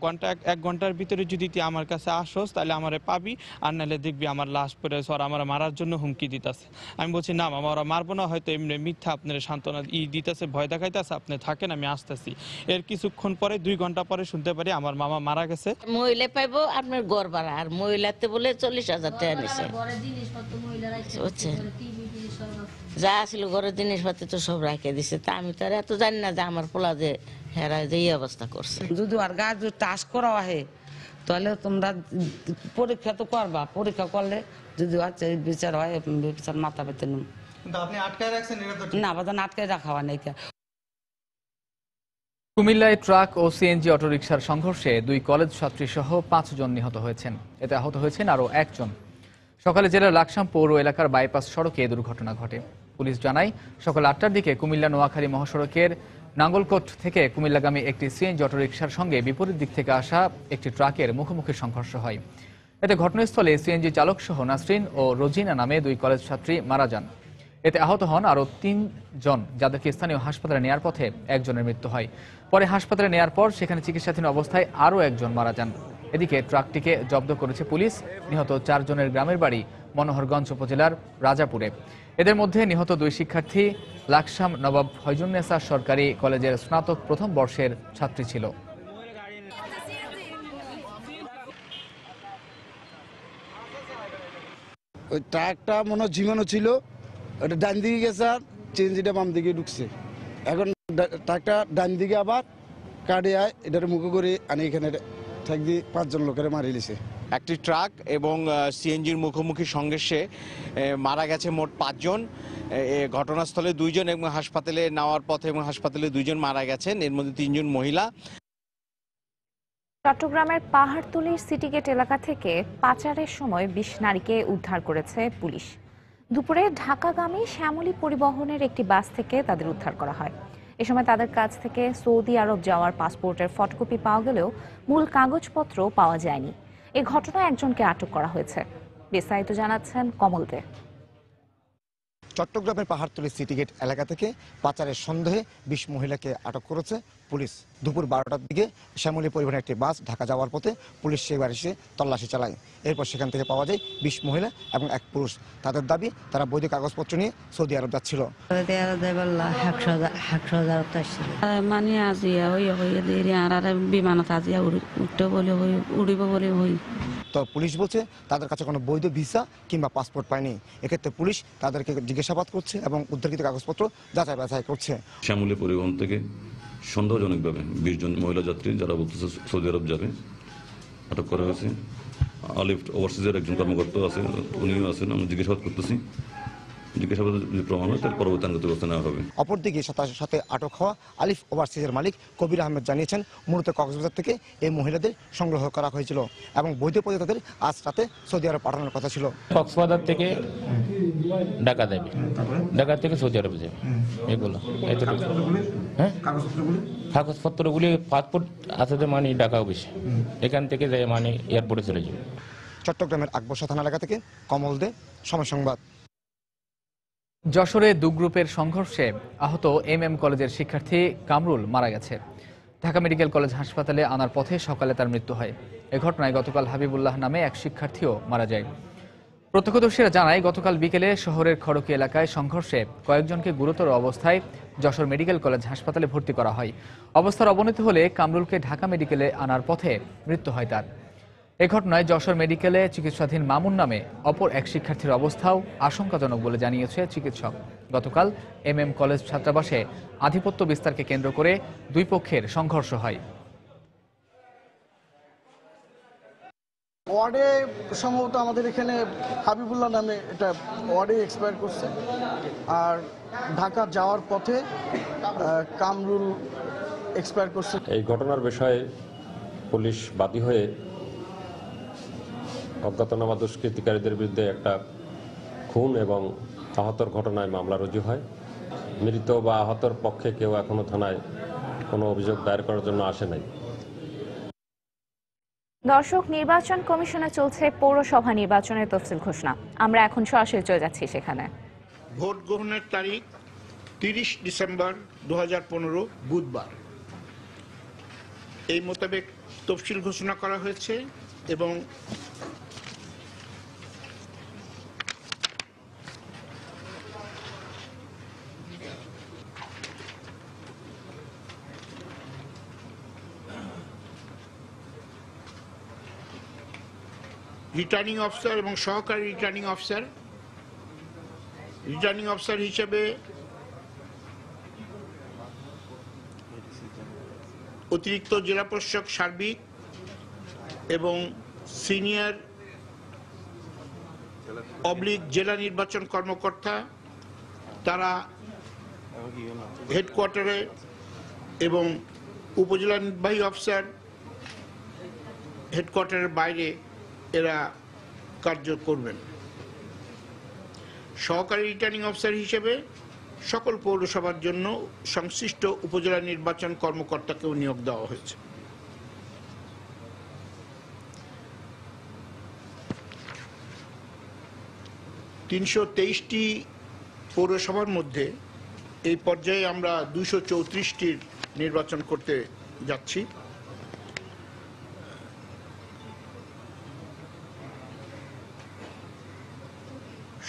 এক ঘন্টার ভিতরে যদি তুই আমার কাছে আসোস তাহলে আমারে পাবি, আর নাহলে দেখবি আমার লাশ পড়ে ওরা আমার মারার জন্য হুমকি দিতেছে। আমি বলছি না মামা, ওরা মারবো না, হয়তো এমনি মিথ্যা আপনার সান্ত্বনা দিতেছে, ভয় দেখাইতেছে, আপনি থাকেন, আমি আসতেছি। এর কিছুক্ষণ পরে 2 ঘন্টা পরে শুনতে পারি আমার মামা মারা গেছে। মহিলা পাইবো আপনার গড় ভাড়া, আর মহিলাতে বলে 40,000 টাকা নিছে। যা ছিল ঘরের জিনিসপাতি তো সব রাখে দিছে। তা আমি তো আর এত জানি না যে আমার পোলা যে হেরা যে এই অবস্থা করছে। যদি আর গা যদি টাচ করা হয় তাহলে তোমরা পরীক্ষা তো করবা, পরীক্ষা করলে যদি বিচার হয় বিচার মাথা পেতে নিন। আপনি আটকায় রাখছেন? না বাদান আটকায় রাখা হয় নাই। কুমিল্লায় ট্রাক ও সিএনজি অটোরিকশার সংঘর্ষে 2 কলেজ ছাত্রী সহ 5 জন নিহত হয়েছেন। এতে আহত হয়েছেন আরও 1 জন। সকালে জেলার লাকসাম পৌর এলাকার বাইপাস সড়কে এ দুর্ঘটনা ঘটে। পুলিশ জানায়, সকাল 8টার দিকে কুমিল্লা নোয়াখালী মহাসড়কের নাঙ্গলকোট থেকে কুমিল্লাগামী একটি সিএনজি অটোরিকশার সঙ্গে বিপরীত দিক থেকে আসা একটি ট্রাকের মুখোমুখি সংঘর্ষ হয়। এতে ঘটনাস্থলে সিএনজি চালক সহ নাসরিন ও রোজিনা নামে 2 কলেজ ছাত্রী মারা যান। এতে আহত হন আরও 3 জন, যাদেরকে স্থানীয় হাসপাতালে নেওয়ার পথে 1 জনের মৃত্যু হয়। পরে হাসপাতালে নেওয়ার পর সেখানে চিকিৎসাধীন অবস্থায় আরও 1 জন মারা যান। এদিকে ট্রাকটিকে জব্দ করেছে পুলিশ। নিহত 4 জনের গ্রামের বাড়ি মনোহরগঞ্জ উপজেলার রাজাপুরে। এদের মধ্যে নিহত 2 শিক্ষার্থী লাকসাম নবাব ফয়জুন্নেসা সরকারি কলেজের স্নাতক প্রথম বর্ষের ছাত্রী ছিল। ওই ট্রাকটা মনে হয় ঝিমানো ছিল, ওটা ডান দিকে গেছে আর চেঞ্জিটা বাম দিকে ঢুকছে। এখন ট্রাকটা ডান দিকে আবার কাটে আয়, এটার মুখে করে আনি এখানে ঠেক দিয়ে 5 জন লোকের মারি লিছে। একটি ট্রাক এবং সিএনজির মুখোমুখি সংঘর্ষে মারা গেছে মোট 5 জন। ঘটনাস্থলে 2 জন এবং হাসপাতালে নেওয়ার পথে এবং হাসপাতালে 2 জন মারা গেছেন, এর মধ্যে 3 জন মহিলা। চট্টগ্রামের পাহাড়তলীর সিটিগেট এলাকা থেকে পাচারের সময় 20 নারীকে উদ্ধার করেছে পুলিশ। দুপুরে ঢাকাগামী শ্যামলী পরিবহনের একটি বাস থেকে তাদের উদ্ধার করা হয়। এ সময় তাদের কাছ থেকে সৌদি আরব যাওয়ার পাসপোর্টের ফটোকপি পাওয়া গেলেও মূল কাগজপত্র পাওয়া যায়নি। এই ঘটনায় 1 জনকে আটক করা হয়েছে। বিস্তারিত জানাচ্ছেন কমল দে। চট্টগ্রামের পাহাড়তলী সিটিগেট এলাকা থেকে পাচারের সন্দেহে 20 মহিলাকে আটক করেছে পুলিশ। দুপুর 12টার দিকে শ্যামলী পরিবহনের একটি বাস ঢাকা যাওয়ার পথে পুলিশ সেই বাড়ি এসে তল্লাশি চালায়। এরপর সেখান থেকে পাওয়া যায় 20 মহিলা এবং 1 পুরুষ। তাদের দাবি তারা বৈধ কাগজপত্র নিয়ে সৌদি আরব যাচ্ছিল। মানে আজিয়া বিমানত আজিয়া উঠতে বলে উড়িব বলে হই। তো পুলিশ বলছে তাদের কাছে কোনো বৈধ ভিসা কিংবা পাসপোর্ট পায়নি। এক্ষেত্রে পুলিশ তাদেরকে জিজ্ঞাসাবাদ করছে এবং উদ্ধারকৃত কাগজপত্র যাচাই বাছাই করছে। শ্যামলী পরিবহন থেকে সন্দেহজনকভাবে 20 জন মহিলা যাত্রী যারা বলতেছে সৌদি আরব যাবে আটক করা হয়েছে। আলিফ ওভারসিজের একজন কর্মকর্তা আছে, উনিও আছেন। আমরা জিজ্ঞাসাবাদ করতেছি, জিজ্ঞাসাবাদের যে প্রমাণ হয় তার পরবর্তী আইনগত ব্যবস্থা নেওয়া হবে। অপরদিকে সাথে আটক হওয়া আলিফ ওভারসিজের মালিক কবির আহমেদ জানিয়েছেন, মূলত কক্সবাজার থেকে এই মহিলাদের সংগ্রহ করা হয়েছিল এবং বৈধ পথে তাদের আজ রাতে সৌদি আরব পাঠানোর কথা ছিল। কক্সবাজার থেকে ঢাকা যাবে, ঢাকা থেকে সৌদি আরব যাবে, এগুলো এতটুকু। হ্যাঁ, কাগজপত্রগুলি পাসপোর্ট আছে যে মানে ঢাকা অফিসে, এখান থেকে যাই মানে এয়ারপোর্টে চলে যাবে। চট্টগ্রামের আকবর থানা এলাকা থেকে কমল দে, সময় সংবাদ। যশোরে 2 গ্রুপের সংঘর্ষে আহত MM কলেজের শিক্ষার্থী কামরুল মারা গেছে। ঢাকা মেডিকেল কলেজ হাসপাতালে আনার পথে সকালে তার মৃত্যু হয়। এ ঘটনায় গতকাল হাবিবুল্লাহ নামে 1 শিক্ষার্থীও মারা যায়। প্রত্যক্ষদর্শীরা জানায়, গতকাল বিকেলে শহরের খড়কি এলাকায় সংঘর্ষে কয়েকজনকে গুরুতর অবস্থায় যশোর মেডিকেল কলেজ হাসপাতালে ভর্তি করা হয়। অবস্থার অবনতি হলে কামরুলকে ঢাকা মেডিকেলে আনার পথে মৃত্যু হয় তার। এ ঘটনায় যশোর মেডিকেলে চিকিৎসাধীন মামুন নামে অপর এক শিক্ষার্থীর অবস্থাও আশঙ্কাজনক বলে জানিয়েছে চিকিৎসক। গতকাল MM কলেজ ছাত্রাবাসে আধিপত্য বিস্তারকে কেন্দ্র করে দুই পক্ষের সংঘর্ষ হয়। ওয়ার্ডে সম্ভবত আমাদের এখানে হাবিবুল্লাহ নামে এটা ওয়ার্ডে এক্সপায়ার করছে, আর ঢাকা যাওয়ার পথে কামরুল এক্সপায়ার করছে। এই ঘটনার বিষয়ে পুলিশ বাদী হয়ে অজ্ঞাতনামা দুষ্কৃতিকারীদের বিরুদ্ধে একটা খুন এবং আহতর ঘটনায় মামলা রুজু হয়। মৃত বা আহতর পক্ষে কেউ এখনো থানায় কোনো অভিযোগ দায়ের করার জন্য আসে নাই। দর্শক, নির্বাচন কমিশনে চলছে পৌরসভা নির্বাচনের তফসিল ঘোষণা। আমরা এখন সরাসরি চলে যাচ্ছি সেখানে। ভোট গ্রহণের তারিখ 30 ডিসেম্বর 2015 বুধবার। এই মোতাবেক তফসিল ঘোষণা করা হয়েছে এবং রিটার্নিং অফিসার এবং সহকারী রিটার্নিং অফিসার হিসেবে অতিরিক্ত জেলা প্রশাসক সার্বিক এবং সিনিয়র জেলা নির্বাচন কর্মকর্তা তারা হেডকোয়ার্টারে এবং উপজেলা নির্বাহী অফিসার হেডকোয়ার্টারের বাইরে এরা কার্য করবেন। সহকারী রিটার্নিং অফিসার হিসেবে সকল পৌরসভার জন্য সংশ্লিষ্ট উপজেলা নির্বাচন কর্মকর্তাকেও নিয়োগ দেওয়া হয়েছে। $323টি পৌরসভার মধ্যে এই পর্যায়ে আমরা 234টির নির্বাচন করতে যাচ্ছি।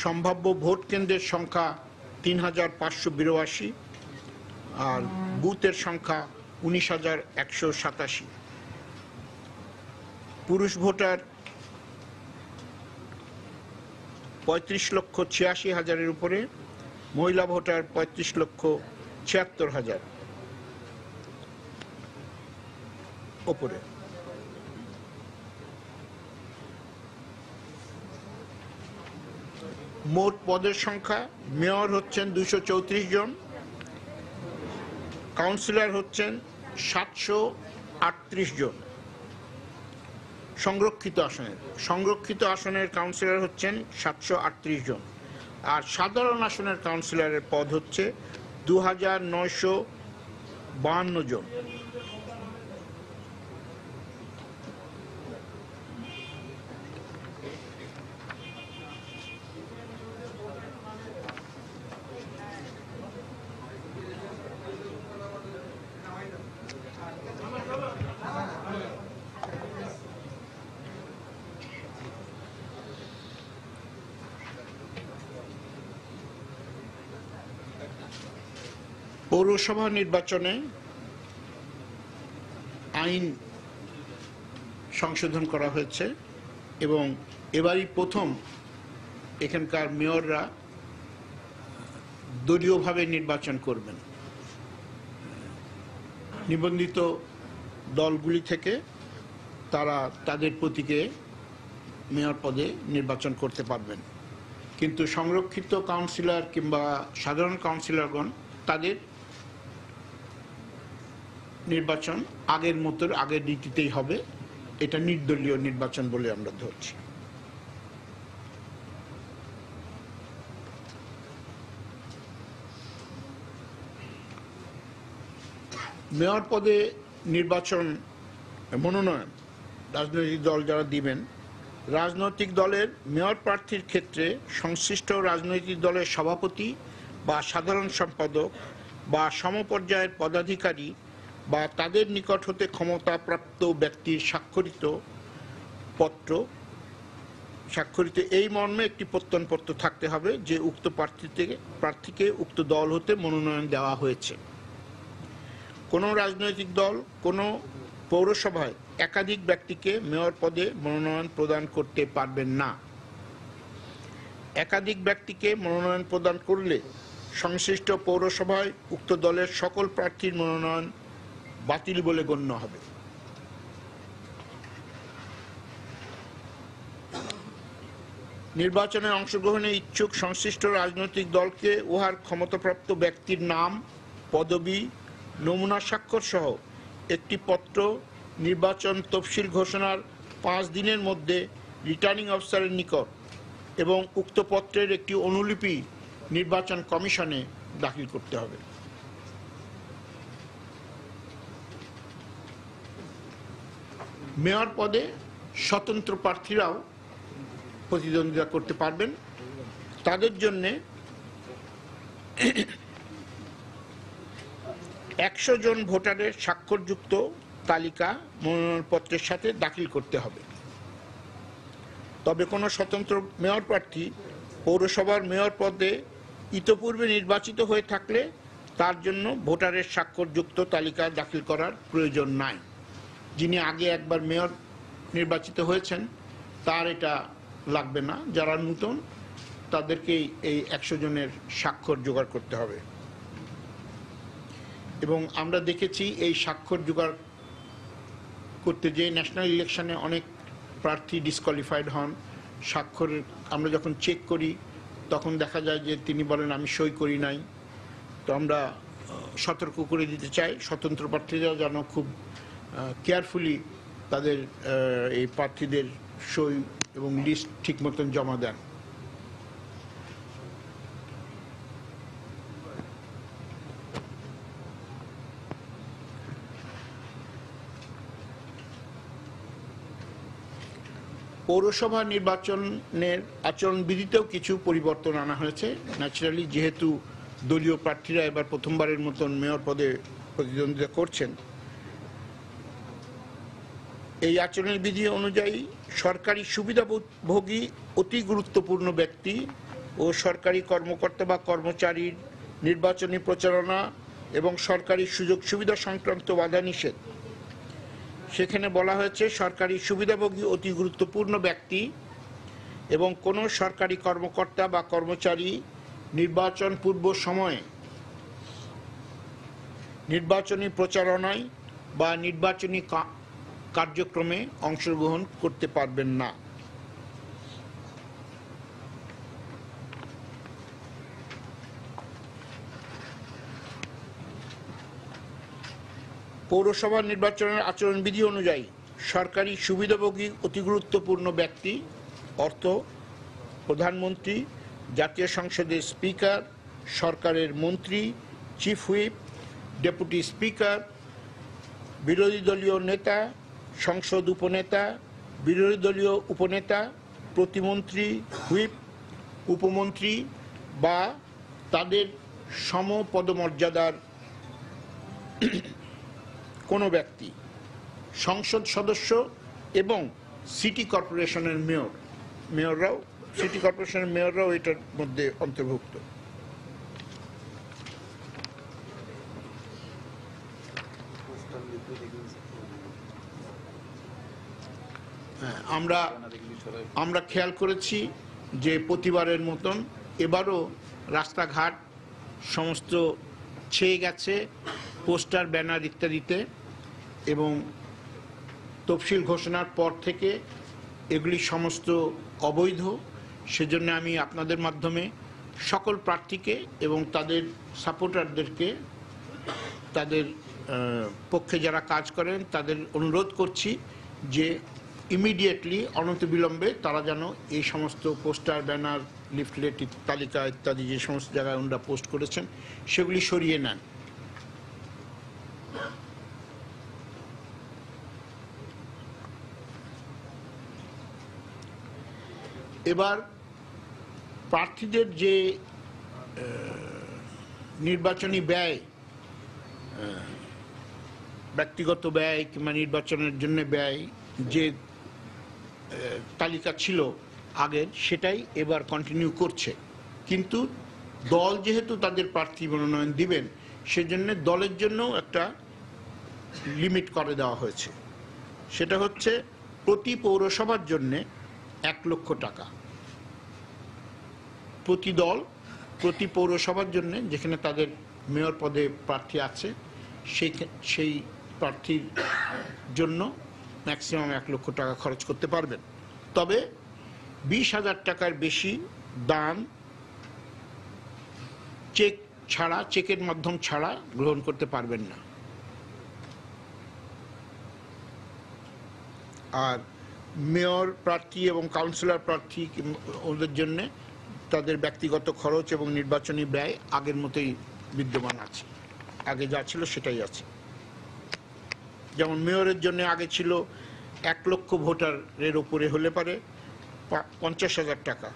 সম্ভাব্য ভোট কেন্দ্রের সংখ্যা 3582 আর বুথের সংখ্যা 19187। পুরুষ ভোটার 35,86,000-এর উপরে, মহিলা ভোটার 35,76,000 উপরে। মোট পদের সংখ্যা: মেয়র হচ্ছেন 234 জন, কাউন্সিলর হচ্ছেন 738 জন। সংরক্ষিত আসনের কাউন্সিলর হচ্ছেন 738 জন, আর সাধারণ আসনের কাউন্সিলরের পদ হচ্ছে 2952 জন। পৌরসভা নির্বাচনে আইন সংশোধন করা হয়েছে এবং এবারই প্রথম এখানকার মেয়ররা দলীয়ভাবে নির্বাচন করবেন। নিবন্ধিত দলগুলি থেকে তারা তাদের প্রতীকে মেয়র পদে নির্বাচন করতে পারবেন, কিন্তু সংরক্ষিত কাউন্সিলর কিংবা সাধারণ কাউন্সিলরগণ তাদের নির্বাচন আগের রীতিতেই হবে। এটা নির্দলীয় নির্বাচন বলে আমরা ধরছি। মেয়র পদে নির্বাচন মনোনয়ন রাজনৈতিক দল যারা দিবেন, রাজনৈতিক দলের মেয়র প্রার্থীর ক্ষেত্রে সংশ্লিষ্ট রাজনৈতিক দলের সভাপতি বা সাধারণ সম্পাদক বা সমপর্যায়ের পদাধিকারী বা তাদের নিকট হতে ক্ষমতাপ্রাপ্ত ব্যক্তির স্বাক্ষরিত পত্র স্বাক্ষরিত এই মর্মে একটি প্রত্যয়নপত্র থাকতে হবে যে উক্ত প্রার্থীকে উক্ত দল হতে মনোনয়ন দেওয়া হয়েছে। কোনো রাজনৈতিক দল কোনো পৌরসভায় একাধিক ব্যক্তিকে মেয়র পদে মনোনয়ন প্রদান করতে পারবেন না। একাধিক ব্যক্তিকে মনোনয়ন প্রদান করলে সংশ্লিষ্ট পৌরসভায় উক্ত দলের সকল প্রার্থীর মনোনয়ন বাতিল বলে গণ্য হবে। নির্বাচনে অংশগ্রহণে ইচ্ছুক সংশ্লিষ্ট রাজনৈতিক দলকে উহার ক্ষমতাপ্রাপ্ত ব্যক্তির নাম, পদবি, নমুনা স্বাক্ষর সহ একটি পত্র নির্বাচন তফসিল ঘোষণার 5 দিনের মধ্যে রিটার্নিং অফিসারের নিকট এবং উক্ত পত্রের একটি অনুলিপি নির্বাচন কমিশনে দাখিল করতে হবে। মেয়র পদে স্বতন্ত্র প্রার্থীরাও প্রতিদ্বন্দ্বিতা করতে পারবেন। তাদের জন্য 100 জন ভোটারের স্বাক্ষরযুক্ত তালিকা মনোনয়নপত্রের সাথে দাখিল করতে হবে। তবে কোনো স্বতন্ত্র মেয়র প্রার্থী পৌরসভার মেয়র পদে ইতপূর্বে নির্বাচিত হয়ে থাকলে তার জন্য ভোটারের স্বাক্ষরযুক্ত তালিকা দাখিল করার প্রয়োজন নাই। যিনি আগে একবার মেয়র নির্বাচিত হয়েছেন তার এটা লাগবে না। যারা নতুন তাদেরকেই এই 100 জনের স্বাক্ষর জোগাড় করতে হবে। এবং আমরা দেখেছি এই স্বাক্ষর জোগাড় করতে যে ন্যাশনাল ইলেকশনে অনেক প্রার্থী ডিসকোয়ালিফাইড হন। স্বাক্ষরের আমরা যখন চেক করি তখন দেখা যায় যে তিনি বলেন আমি সই করি নাই। তো আমরা সতর্ক করে দিতে চাই স্বতন্ত্র প্রার্থীরা যেন খুব কেয়ারফুলি তাদের এই প্রার্থীদের সই এবং লিস্ট ঠিক মতন জমা দেন। পৌরসভা নির্বাচনের আচরণবিধিতেও কিছু পরিবর্তন আনা হয়েছে। ন্যাচারালি যেহেতু দলীয় প্রার্থীরা এবার প্রথমবারের মতন মেয়র পদে প্রতিদ্বন্দ্বিতা করছেন, এই আচরণের বিধি অনুযায়ী সরকারি সুবিধাভোগী অতি গুরুত্বপূর্ণ ব্যক্তি ও সরকারি কর্মকর্তা বা কর্মচারীর নির্বাচনী প্রচারণা এবং সরকারি সুযোগ সুবিধা সংক্রান্ত বাধা নিষেধ। সেখানে বলা হয়েছে সরকারি সুবিধাভোগী অতি গুরুত্বপূর্ণ ব্যক্তি এবং কোনো সরকারি কর্মকর্তা বা কর্মচারী নির্বাচন পূর্ব সময়ে নির্বাচনী প্রচারণায় বা নির্বাচনী কার্যক্রমে অংশগ্রহণ করতে পারবেন না। পৌরসভা নির্বাচনের আচরণবিধি অনুযায়ী সরকারি সুবিধাভোগী অতি গুরুত্বপূর্ণ ব্যক্তি অর্থ প্রধানমন্ত্রী, জাতীয় সংসদের স্পিকার, সরকারের মন্ত্রী, চিফ হুইপ, ডেপুটি স্পিকার, বিরোধী দলীয় নেতা, সংসদ উপনেতা, বিরোধী দলীয় উপনেতা, প্রতিমন্ত্রী, হুইপ, উপমন্ত্রী বা তাদের সমপদমর্যাদার কোনো ব্যক্তি, সংসদ সদস্য এবং সিটি কর্পোরেশনের মেয়ররাও এটার মধ্যে অন্তর্ভুক্ত। আমরা খেয়াল করেছি যে প্রতিবারের মতন এবারও রাস্তাঘাট সমস্ত ছেয়ে গেছে পোস্টার, ব্যানার ইত্যাদিতে, এবং তফসিল ঘোষণার পর থেকে এগুলি সমস্ত অবৈধ। সেজন্য আমি আপনাদের মাধ্যমে সকল প্রার্থীকে এবং তাদের সাপোর্টারদেরকে, তাদের পক্ষে যারা কাজ করেন তাদের অনুরোধ করছি যে ইমিডিয়েটলি অনতিবিলম্বে তারা যেন এই সমস্ত পোস্টার, ব্যানার, লিফলেট তালিকা ইত্যাদি যে সমস্ত জায়গায় ওনারা পোস্ট করেছেন সেগুলি সরিয়ে নেন। এবার প্রার্থীদের যে নির্বাচনী ব্যয়, ব্যক্তিগত ব্যয় কিংবা নির্বাচনের জন্য ব্যয় যে তালিকা ছিল আগের, সেটাই এবার কন্টিনিউ করছে। কিন্তু দল যেহেতু তাদের প্রার্থী মনোনয়ন দিবেন, সেজন্য দলের জন্য একটা লিমিট করে দেওয়া হয়েছে। সেটা হচ্ছে প্রতি পৌরসভার জন্য 1 লক্ষ টাকা প্রতি দল, প্রতি পৌরসভার জন্য যেখানে তাদের মেয়র পদে প্রার্থী আছে সেই প্রার্থীর জন্য ম্যাক্সিমাম 1 লক্ষ টাকা খরচ করতে পারবেন। তবে 20,000 টাকার বেশি দান চেক ছাড়া, চেকের মাধ্যম ছাড়া গ্রহণ করতে পারবেন না। আর মেয়র প্রার্থী এবং কাউন্সিলর প্রার্থী ওদের জন্য তাদের ব্যক্তিগত খরচ এবং নির্বাচনী ব্যয় আগের মতোই বিদ্যমান আছে, আগে যা ছিল সেটাই আছে। যেমন মেয়রের জন্য আগে ছিল 1 লক্ষ ভোটারের উপরে হলে পারে 50,000 টাকা,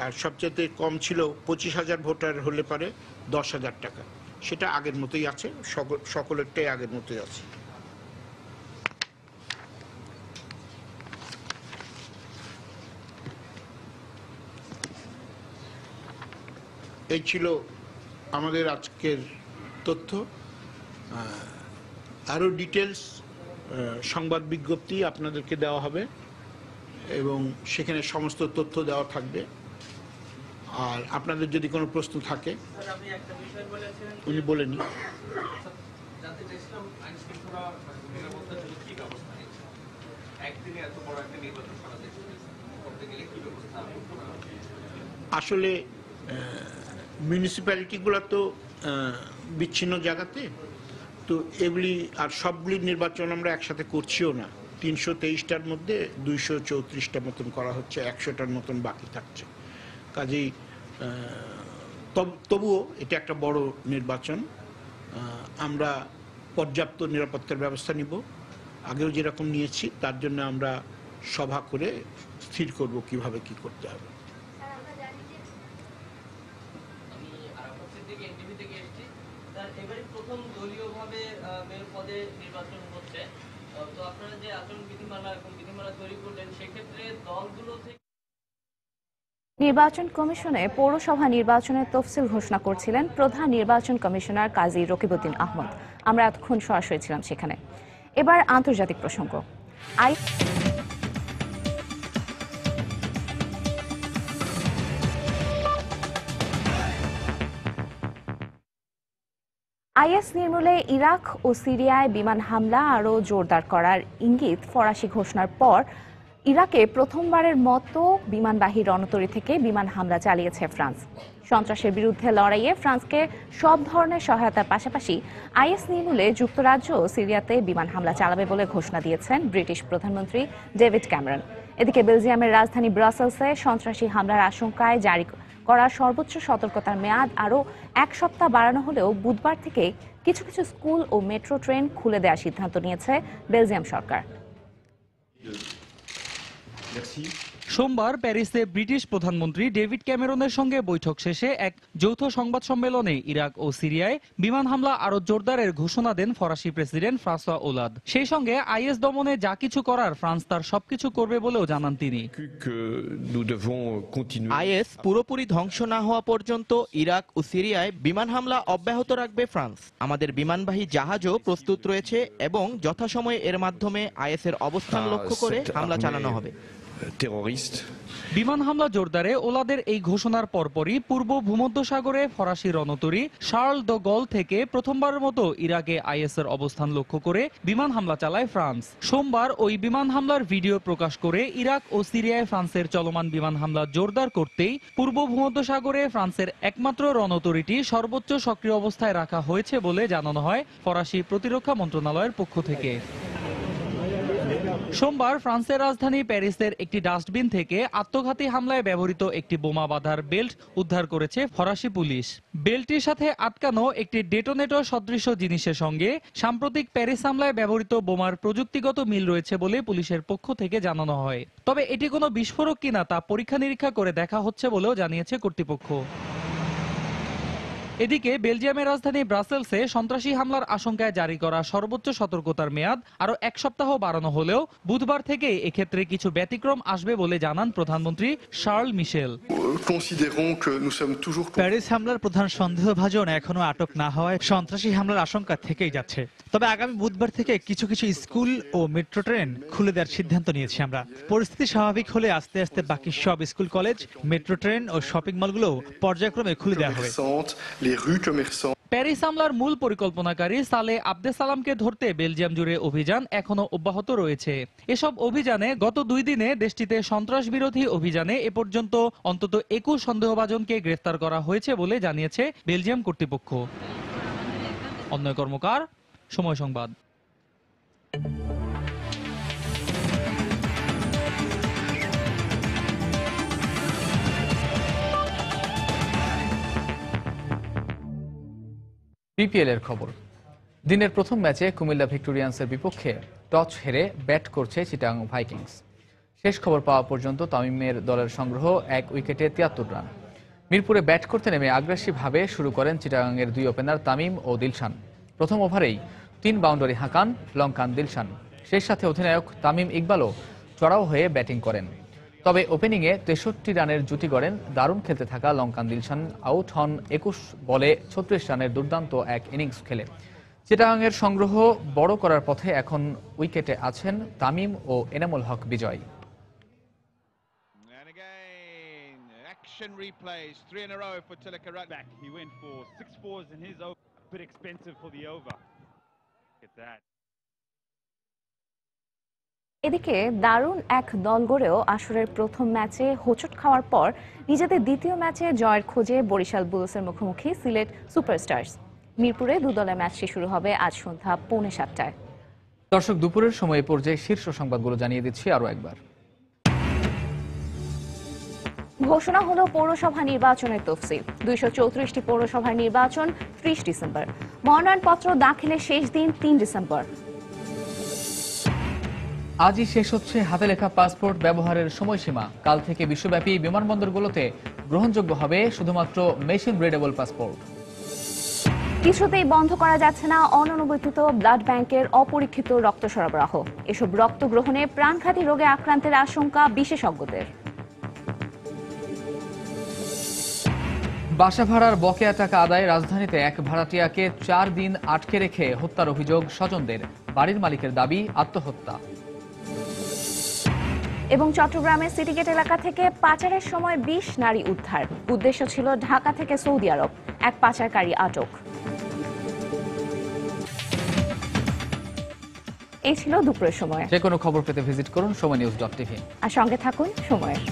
আর সবচেয়ে কম ছিল 25,000 ভোটার হলে পারে 10,000 টাকা। সেটা আগের মতোই আছে, সকলেরটাই আগের মতোই আছে। এই ছিল আমাদের আজকের তথ্য। আরও ডিটেলস সংবাদ বিজ্ঞপ্তি আপনাদেরকে দেওয়া হবে এবং সেখানে সমস্ত তথ্য দেওয়া থাকবে। আর আপনাদের যদি কোনো প্রশ্ন থাকে উনি বলেনি। আসলে মিউনিসিপ্যালিটিগুলো তো বিচ্ছিন্ন জায়গাতে, তো এগুলি আর সবগুলি নির্বাচন আমরা একসাথে করছিও না। 323টার মধ্যে 234টা মতন করা হচ্ছে, 100টার মতন বাকি থাকছে। কাজেই তবুও এটা একটা বড় নির্বাচন। আমরা পর্যাপ্ত নিরাপত্তার ব্যবস্থা নিব, আগেও যেরকম নিয়েছি। তার জন্য আমরা সভা করে স্থির করব কিভাবে কি করতে হবে। প্রথম দলীয়ভাবে মেয়র পদে নির্বাচন হচ্ছে, তো আপনারা যে আচরণ বিধিমালা এবং বিধিমালা তৈরি করলেন, সেক্ষেত্রে দলগুলো থেকে নির্বাচন কমিশনে পৌরসভা নির্বাচনের তফসিল ঘোষণা করছিলেন প্রধান নির্বাচন কমিশনার কাজী রকিবউদ্দিন আহমদ। আমরা এতক্ষণ সরাসরি ছিলাম সেখানে। এবার আন্তর্জাতিক প্রসঙ্গ। আইএস নির্মূলে ইরাক ও সিরিয়ায় বিমান হামলা আরও জোরদার করার ইঙ্গিত ফরাসি ঘোষণার পর ইরাকে প্রথমবারের মতো বিমানবাহী রণতরী থেকে বিমান হামলা চালিয়েছে ফ্রান্স। সন্ত্রাসের বিরুদ্ধে লড়াইয়ে ফ্রান্সকে সব ধরনের সহায়তার পাশাপাশি আইএস নির্মূলে যুক্তরাজ্য সিরিয়াতে বিমান হামলা চালাবে বলে ঘোষণা দিয়েছেন ব্রিটিশ প্রধানমন্ত্রী ডেভিড ক্যামেরন। এদিকে বেলজিয়ামের রাজধানী ব্রাসেলসে সন্ত্রাসী হামলার আশঙ্কায় জারি করা সর্বোচ্চ সতর্কতার মেয়াদ আরও 1 সপ্তাহ বাড়ানো হলেও বুধবার থেকে কিছু কিছু স্কুল ও মেট্রো ট্রেন খুলে দেওয়ার সিদ্ধান্ত নিয়েছে বেলজিয়াম সরকার। সোমবার প্যারিসে ব্রিটিশ প্রধানমন্ত্রী ডেভিড ক্যামেরনের সঙ্গে বৈঠক শেষে এক যৌথ সংবাদ সম্মেলনে ইরাক ও সিরিয়ায় বিমান হামলা আরো জোরদারের ঘোষণা দেন ফরাসি প্রেসিডেন্ট ফ্রাঁসোয়া ওলাদ। সেই সঙ্গে আইএস দমনে যা কিছু করার ফ্রান্স তার সবকিছু করবে বলেও জানান তিনি। আইএস পুরোপুরি ধ্বংস না হওয়া পর্যন্ত ইরাক ও সিরিয়ায় বিমান হামলা অব্যাহত রাখবে ফ্রান্স। আমাদের বিমানবাহী জাহাজও প্রস্তুত রয়েছে এবং যথাসময়ে এর মাধ্যমে আইএসের অবস্থান লক্ষ্য করে হামলা চালানো হবে। বিমান হামলা জোরদারে ওলাদের এই ঘোষণার পরপরই পূর্ব ভূমধ্যসাগরে ফরাসি রণতরী শার্ল দ্য গল থেকে প্রথমবারের মতো ইরাকে আইএসের অবস্থান লক্ষ্য করে বিমান হামলা চালায় ফ্রান্স। সোমবার ওই বিমান হামলার ভিডিও প্রকাশ করে ইরাক ও সিরিয়ায় ফ্রান্সের চলমান বিমান হামলা জোরদার করতেই পূর্ব ভূমধ্যসাগরে ফ্রান্সের একমাত্র রণতরীটি সর্বোচ্চ সক্রিয় অবস্থায় রাখা হয়েছে বলে জানানো হয় ফরাসি প্রতিরক্ষা মন্ত্রণালয়ের পক্ষ থেকে। সোমবার ফ্রান্সের রাজধানী প্যারিসের একটি ডাস্টবিন থেকে আত্মঘাতী হামলায় ব্যবহৃত একটি বোমা বাঁধার বেল্ট উদ্ধার করেছে ফরাসি পুলিশ। বেল্টটির সাথে আটকানো একটি ডেটোনেটর সদৃশ জিনিসের সঙ্গে সাম্প্রতিক প্যারিস হামলায় ব্যবহৃত বোমার প্রযুক্তিগত মিল রয়েছে বলে পুলিশের পক্ষ থেকে জানানো হয়। তবে এটি কোনো বিস্ফোরক কিনা তা পরীক্ষা নিরীক্ষা করে দেখা হচ্ছে বলেও জানিয়েছে কর্তৃপক্ষ। এদিকে বেলজিয়ামের রাজধানী ব্রাসেলসে সন্ত্রাসী হামলার আশঙ্কায় জারি করা সর্বোচ্চ সতর্কতার মেয়াদ আরো এক সপ্তাহ বাড়ানো হলেও বুধবার থেকে এক্ষেত্রে কিছু ব্যতিক্রম আসবে বলে জানান প্রধানমন্ত্রী শার্ল মিশেল। প্যারিস হামলার প্রধান সন্দেহভাজন এখনো আটক না হওয়ায় সন্ত্রাসী হামলার আশঙ্কা থেকেই যাচ্ছে। তবে আগামী বুধবার থেকে কিছু কিছু স্কুল ও মেট্রো ট্রেন খুলে দেওয়ার সিদ্ধান্ত নিয়েছি আমরা। পরিস্থিতি স্বাভাবিক হলে আস্তে আস্তে বাকি সব স্কুল, কলেজ, মেট্রো ট্রেন ও শপিং মলগুলো পর্যায়ক্রমে খুলে দেওয়া হবে। প্যারিস হামলার মূল পরিকল্পনাকারী সালে আবদেসালামকে ধরতে বেলজিয়াম জুড়ে অভিযান এখনো অব্যাহত রয়েছে। এসব অভিযানে গত 2 দিনে দেশটিতে সন্ত্রাস বিরোধী অভিযানে এ পর্যন্ত অন্তত 21 সন্দেহভাজনকে গ্রেফতার করা হয়েছে বলে জানিয়েছে বেলজিয়াম কর্তৃপক্ষ। অন্যয় কর্মকার, সময় সংবাদ। বিপিএল এর খবর। দিনের প্রথম ম্যাচে কুমিল্লা ভিক্টোরিয়ান্সের বিপক্ষে টস হেরে ব্যাট করছে চিটাগাং ভাইকিংস। শেষ খবর পাওয়া পর্যন্ত তামিমের দলের সংগ্রহ 1 উইকেটে 73 রান। মিরপুরে ব্যাট করতে নেমে আগ্রাসীভাবে শুরু করেন চিটাগাংয়ের 2 ওপেনার তামিম ও দিলশান। প্রথম ওভারেই 3 বাউন্ডারি হাঁকান লঙ্কান দিলশান। সেই সাথে অধিনায়ক তামিম ইকবালও চড়াও হয়ে ব্যাটিং করেন। তবে ওপেনিংয়ে 63 রানের জুটি গড়েন দারুণ খেলতে থাকা লঙ্কান দিলশান। আউট হন 21 বলে 36 রানের দুর্দান্ত এক ইনিংস খেলে। চিটাগাংয়ের সংগ্রহ বড় করার পথে এখন উইকেটে আছেন তামিম ও এনামুল হক বিজয়। এদিকে দারুণ এক দল গড়েও আসরের প্রথম ম্যাচে হোঁচট খাওয়ার পর নিজেদের দ্বিতীয় ম্যাচে জয়ের খোঁজে বরিশাল বুলসের মুখোমুখি সিলেট সুপারস্টার্স। মিরপুরে 2 দলের ম্যাচটি শুরু হবে আজ সন্ধ্যা 6:45-টায়। দর্শক, দুপুরের সময় পর্যায়ে শীর্ষ সংবাদগুলো জানিয়ে দিচ্ছি আরো একবার। ঘোষণা হলো পৌরসভা নির্বাচনের তফসিল। 234টি পৌরসভার নির্বাচন 30 ডিসেম্বর। মনোনয়নপত্র দাখিলের শেষ দিন 3 ডিসেম্বর। আজই শেষ হচ্ছে হাতে লেখা পাসপোর্ট ব্যবহারের সময়সীমা। কাল থেকে বিশ্বব্যাপী বিমানবন্দরগুলোতে গ্রহণযোগ্য হবে শুধুমাত্র মেশিন রিডেবল পাসপোর্ট। কিছুতেই বন্ধ করা যাচ্ছে না অননুমোদিত ব্লাড ব্যাংকের অপরীক্ষিত রক্ত সরবরাহ। এসব রক্ত গ্রহণে প্রাণঘাতী রোগে আক্রান্তের আশঙ্কা বিশেষজ্ঞদের। বাসা ভাড়ার বকেয়া টাকা আদায়ে রাজধানীতে এক ভাড়াটিয়াকে 4 দিন আটকে রেখে হত্যার অভিযোগ স্বজনদের। বাড়ির মালিকের দাবি আত্মহত্যা। এবং চট্টগ্রামের সিটিগেট এলাকা থেকে পাচারের সময় 20 নারী উদ্ধার। উদ্দেশ্য ছিল ঢাকা থেকে সৌদি আরব। এক পাচারকারী আটক। এই ছিল দুপুরের সময়। যে কোনো খবর পেতে ভিজিট করুন সময়নিউজ.tv আর সঙ্গে থাকুন সময়ের।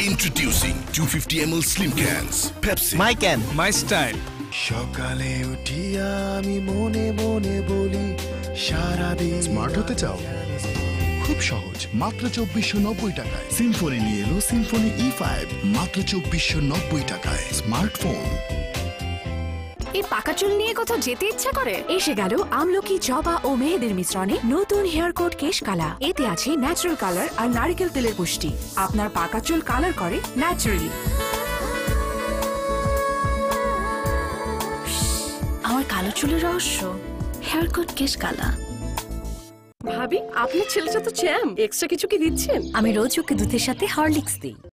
Introducing 250 ml slim cans. Pepsi. My can, my style. সকালে উঠিয়া আমি মনে মনে বলি সারা দিন স্মার্ট হতে চাও খুব সহজ মাত্র 2490 টাকায় সিম্ফনি নিয়ে এলো সিম্ফনি E5 মাত্র 2490 টাকায় স্মার্টফোন। এই পাকা চুল নিয়ে কোথাও যেতে ইচ্ছা করে? এসে গেল আমলকি, জবা ও মেহেদির মিশ্রণে নতুন হেয়ার কোট কেশ কালা। এতে আছে ন্যাচারাল কালার আর নারকেল তেলের পুষ্টি। আপনার পাকা চুল কালার করে ন্যাচারালি। আমার কালো চুলের রহস্য হেয়ার কোট কেশ কালা। ভাবি, আপনার ছেলেটা তো চ্যাম্প, এক্সট্রা কিছু কি দিচ্ছেন? আমি রোজ ওকে দুধের সাথে হরলিক্স দিই।